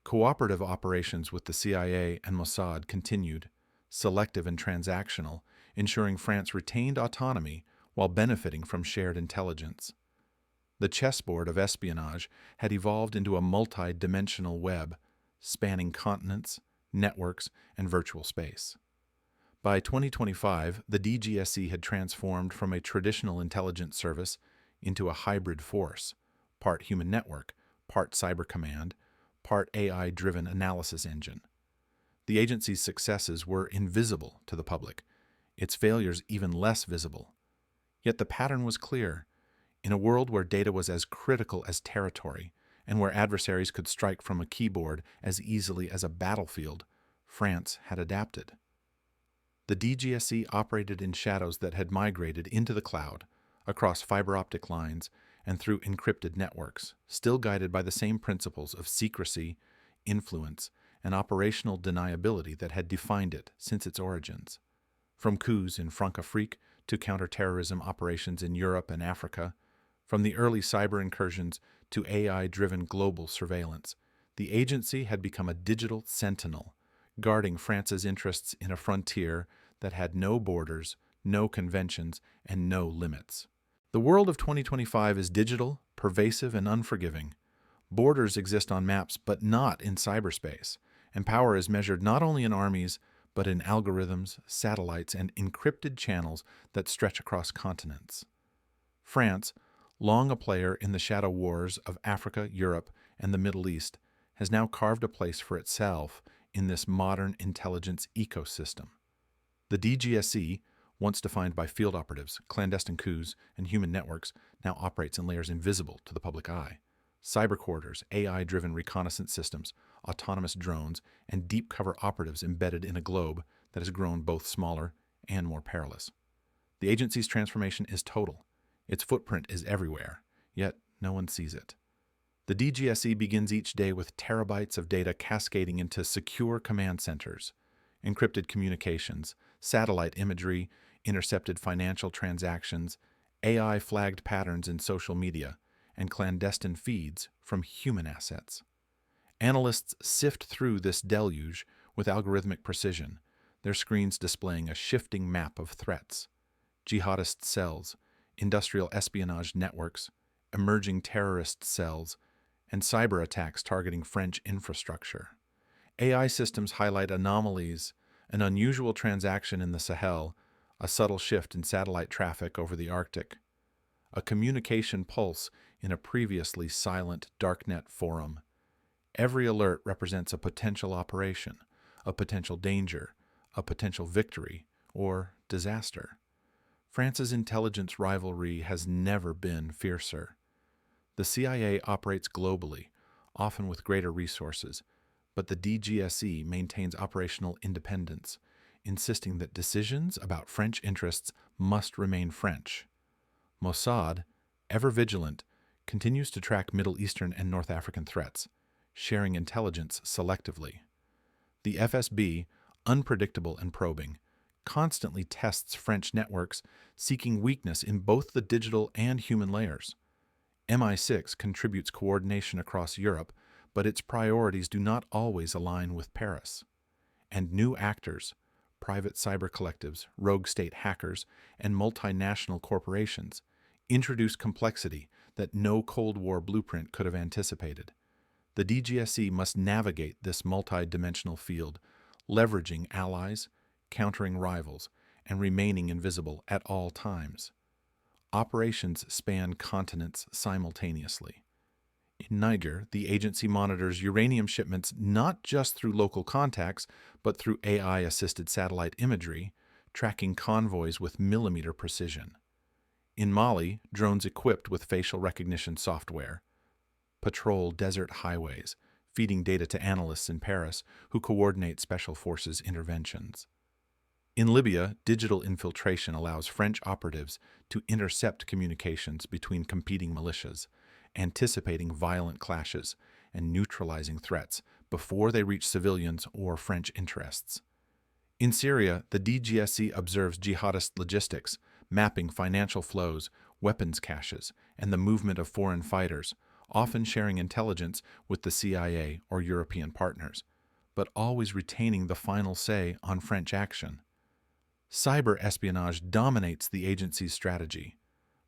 Cooperative operations with the CIA and Mossad continued, selective and transactional, ensuring France retained autonomy while benefiting from shared intelligence. The chessboard of espionage had evolved into a multi-dimensional web, spanning continents, networks, and virtual space. By 2025, the DGSE had transformed from a traditional intelligence service into a hybrid force, part human network, part cyber command, part AI-driven analysis engine. The agency's successes were invisible to the public, its failures even less visible. Yet the pattern was clear. In a world where data was as critical as territory, and where adversaries could strike from a keyboard as easily as a battlefield, France had adapted. The DGSE operated in shadows that had migrated into the cloud, across fiber optic lines, and through encrypted networks, still guided by the same principles of secrecy, influence, and operational deniability that had defined it since its origins. From coups in Francafrique to counterterrorism operations in Europe and Africa, from the early cyber incursions to AI-driven global surveillance, the agency had become a digital sentinel, guarding France's interests in a frontier that had no borders, no conventions, and no limits. The world of 2025 is digital, pervasive, and unforgiving. Borders exist on maps, but not in cyberspace, and power is measured not only in armies, but in algorithms, satellites, and encrypted channels that stretch across continents. France, long a player in the shadow wars of Africa, Europe, and the Middle East, has now carved a place for itself in this modern intelligence ecosystem. The DGSE, once defined by field operatives, clandestine coups, and human networks, now operates in layers invisible to the public eye. Cyber corridors, AI-driven reconnaissance systems, autonomous drones, and deep cover operatives embedded in a globe that has grown both smaller and more perilous. The agency's transformation is total. Its footprint is everywhere, yet no one sees it. The DGSE begins each day with terabytes of data cascading into secure command centers, encrypted communications, satellite imagery, intercepted financial transactions, AI-flagged patterns in social media, and clandestine feeds from human assets. Analysts sift through this deluge with algorithmic precision, their screens displaying a shifting map of threats: jihadist cells, industrial espionage networks, emerging terrorist cells, and cyber attacks targeting French infrastructure. AI systems highlight anomalies, an unusual transaction in the Sahel, a subtle shift in satellite traffic over the Arctic, a communication pulse in a previously silent darknet forum. Every alert represents a potential operation, a potential danger, a potential victory, or disaster. France's intelligence rivalry has never been fiercer. The CIA operates globally, often with greater resources, but the DGSE maintains operational independence, insisting that decisions about French interests must remain French. Mossad, ever vigilant, continues to track Middle Eastern and North African threats, sharing intelligence selectively. The FSB, unpredictable and probing, constantly tests French networks, seeking weakness in both the digital and human layers. MI6 contributes coordination across Europe, but its priorities do not always align with Paris. And new actors, private cyber collectives, rogue state hackers, and multinational corporations, introduce complexity that no Cold War blueprint could have anticipated. The DGSE must navigate this multi-dimensional field, leveraging allies, countering rivals, and remaining invisible at all times. Operations span continents simultaneously. In Niger, the agency monitors uranium shipments not just through local contacts, but through AI-assisted satellite imagery, tracking convoys with millimeter precision. In Mali, drones equipped with facial recognition software patrol desert highways, feeding data to analysts in Paris who coordinate special forces interventions. In Libya, digital infiltration allows French operatives to intercept communications between competing militias, anticipating violent clashes and neutralizing threats before they reach civilians or French interests. In Syria, the DGSE observes jihadist logistics, mapping financial flows, weapons caches, and the movement of foreign fighters, often sharing intelligence with the CIA or European partners, but always retaining the final say on French action. Cyber espionage dominates the agency's strategy.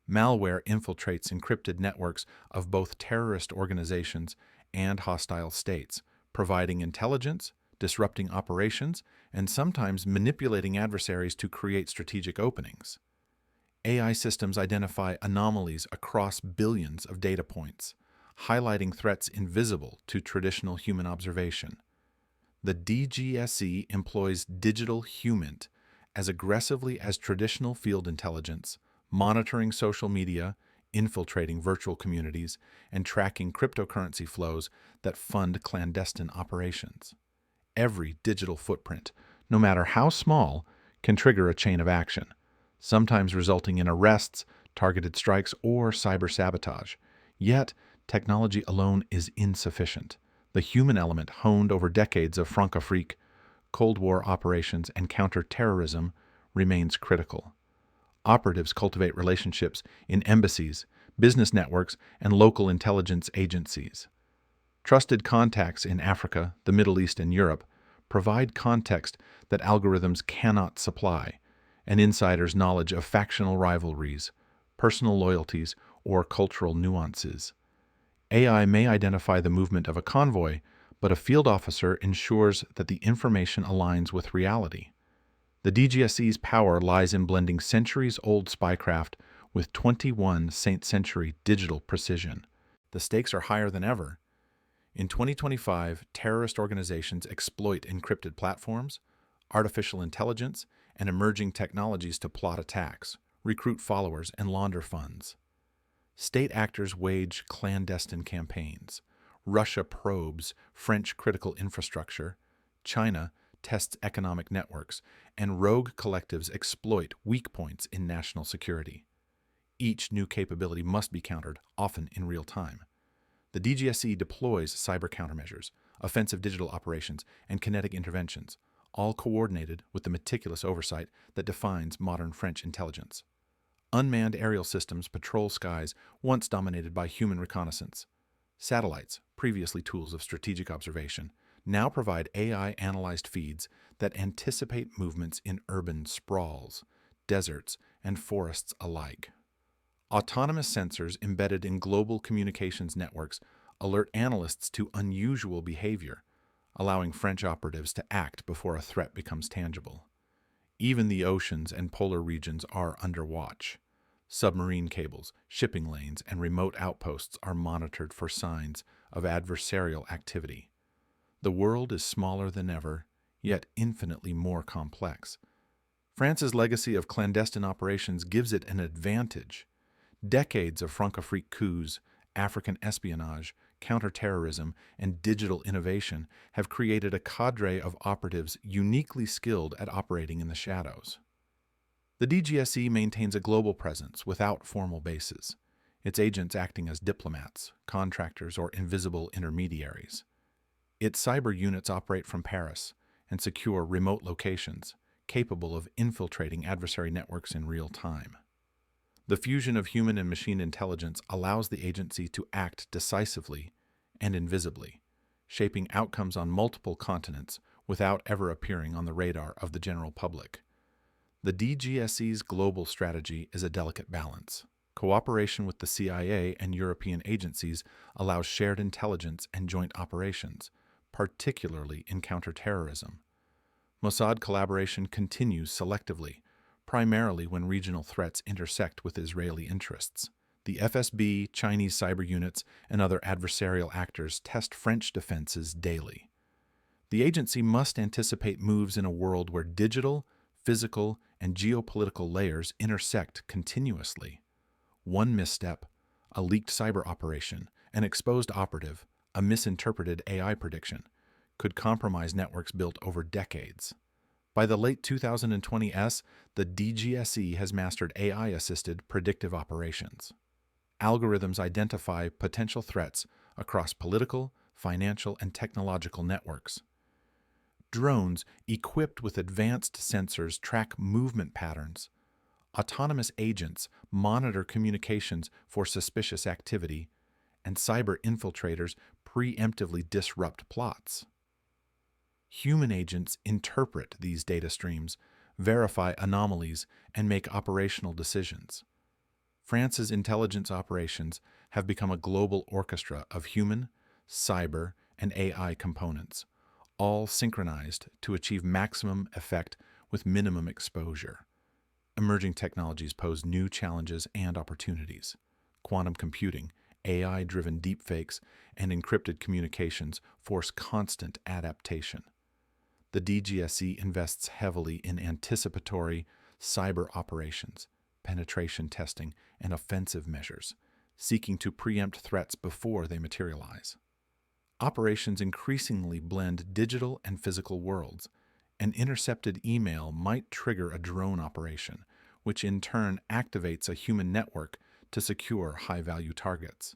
Malware infiltrates encrypted networks of both terrorist organizations and hostile states, providing intelligence, disrupting operations, and sometimes manipulating adversaries to create strategic openings. AI systems identify anomalies across billions of data points, highlighting threats invisible to traditional human observation. The DGSE employs digital HUMINT as aggressively as traditional field intelligence, monitoring social media, infiltrating virtual communities, and tracking cryptocurrency flows that fund clandestine operations. Every digital footprint, no matter how small, can trigger a chain of action, sometimes resulting in arrests, targeted strikes, or cyber sabotage. Yet, technology alone is insufficient. The human element, honed over decades of Francafrique, Cold War operations, and counterterrorism, remains critical. Operatives cultivate relationships in embassies, business networks, and local intelligence agencies. Trusted contacts in Africa, the Middle East, and Europe provide context that algorithms cannot supply, and insiders' knowledge of factional rivalries, personal loyalties, or cultural nuances. AI may identify the movement of a convoy, but a field officer ensures that the information aligns with reality. The DGSE's power lies in blending centuries-old spycraft with 21st-century digital precision. The stakes are higher than ever. In 2025, terrorist organizations exploit encrypted platforms, artificial intelligence, and emerging technologies to plot attacks, recruit followers, and launder funds. State actors wage clandestine campaigns. Russia probes French critical infrastructure. China tests economic networks, and rogue collectives exploit weak points in national security. Each new capability must be countered, often in real time. The DGSE deploys cyber countermeasures, offensive digital operations, and kinetic interventions, all coordinated with the meticulous oversight that defines modern French intelligence. Unmanned aerial systems patrol skies once dominated by human reconnaissance. Satellites, previously tools of strategic observation, now provide AI-analyzed feeds that anticipate movements in urban sprawls, deserts, and forests alike. Autonomous sensors embedded in global communications networks alert analysts to unusual behavior, allowing French operatives to act before a threat becomes tangible. Even the oceans and polar regions are under watch. Submarine cables, shipping lanes, and remote outposts are monitored for signs of adversarial activity. The world is smaller than ever, yet infinitely more complex. France's legacy of clandestine operations gives it an advantage. Decades of Francophilic coups, African espionage, counterterrorism, and digital innovation have created a cadre of operatives uniquely skilled at operating in the shadows. The DGSE maintains a global presence without formal bases, its agents acting as diplomats, contractors, or invisible intermediaries. Its cyber units operate from Paris and secure remote locations, capable of infiltrating adversary networks in real time. The fusion of human and machine intelligence allows the agency to act decisively and invisibly, shaping outcomes on multiple continents without ever appearing on the radar of the general public. The DGSE's global strategy is a delicate balance. Cooperation with the CIA and European agencies allows shared intelligence and joint operations, particularly in counterterrorism. Mossad collaboration continues selectively, primarily when regional threats intersect with Israeli interests. The FSB, Chinese cyber units, and other adversarial actors test French defenses daily. The agency must anticipate moves in a world where digital, physical, and geopolitical layers intersect continuously. One misstep, a leaked cyber operation, an exposed operative, a misinterpreted AI prediction, could compromise networks built over decades. By the late 2020s, the DGSE has mastered AI-assisted predictive operations. Algorithms identify potential threats across political, financial, and technological networks. Drones equipped with advanced sensors track movement patterns. Autonomous agents monitor communications for suspicious activity, and cyber infiltrators preemptively disrupt plots. Human agents interpret these data streams, verify anomalies, and make operational decisions. France's intelligence operations have become a global orchestra of human, cyber, and AI components, all synchronized to achieve maximum effect with minimum exposure. Emerging technologies pose new challenges and opportunities. Quantum computing, AI-driven deepfakes, and encrypted communications force constant adaptation. The DGSE invests heavily in anticipatory cyber operations, penetration testing, and offensive measures, seeking to preempt threats before they materialize. Operations increasingly blend digital and physical worlds. An intercepted email might trigger a drone operation, which in turn activates a human network to secure high-value targets.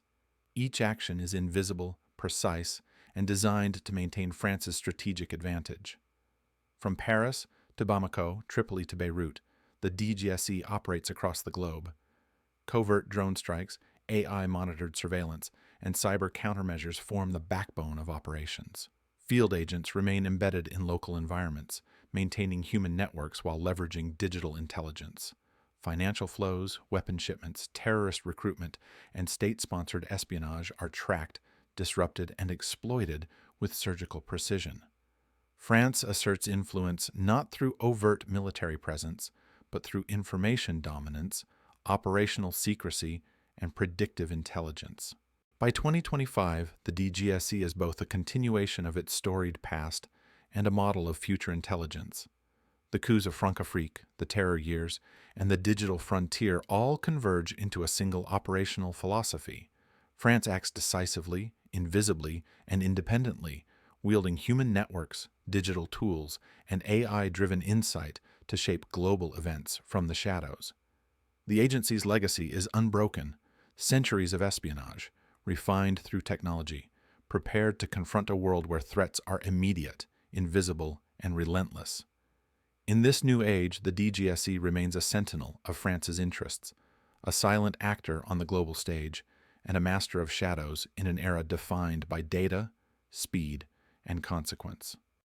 Each action is invisible, precise, and designed to maintain France's strategic advantage. From Paris to Bamako, Tripoli to Beirut, the DGSE operates across the globe. Covert drone strikes, AI-monitored surveillance, and cyber countermeasures form the backbone of operations. Field agents remain embedded in local environments, maintaining human networks while leveraging digital intelligence. Financial flows, weapon shipments, terrorist recruitment, and state-sponsored espionage are tracked, disrupted, and exploited with surgical precision. France asserts influence not through overt military presence, but through information dominance, operational secrecy, and predictive intelligence. By 2025, the DGSE is both a continuation of its storied past and a model of future intelligence. The coups of Francophilic, the terror years, and the digital frontier all converge into a single operational philosophy. France acts decisively, invisibly, and independently, wielding human networks, digital tools, and AI-driven insight to shape global events from the shadows. The agency's legacy is unbroken, centuries of espionage, refined through technology, prepared to confront a world where threats are immediate, invisible, and relentless. In this new age, the DGSE remains a sentinel of France's interests, a silent actor on the global stage, and a master of shadows in an era defined by data, speed, and consequence.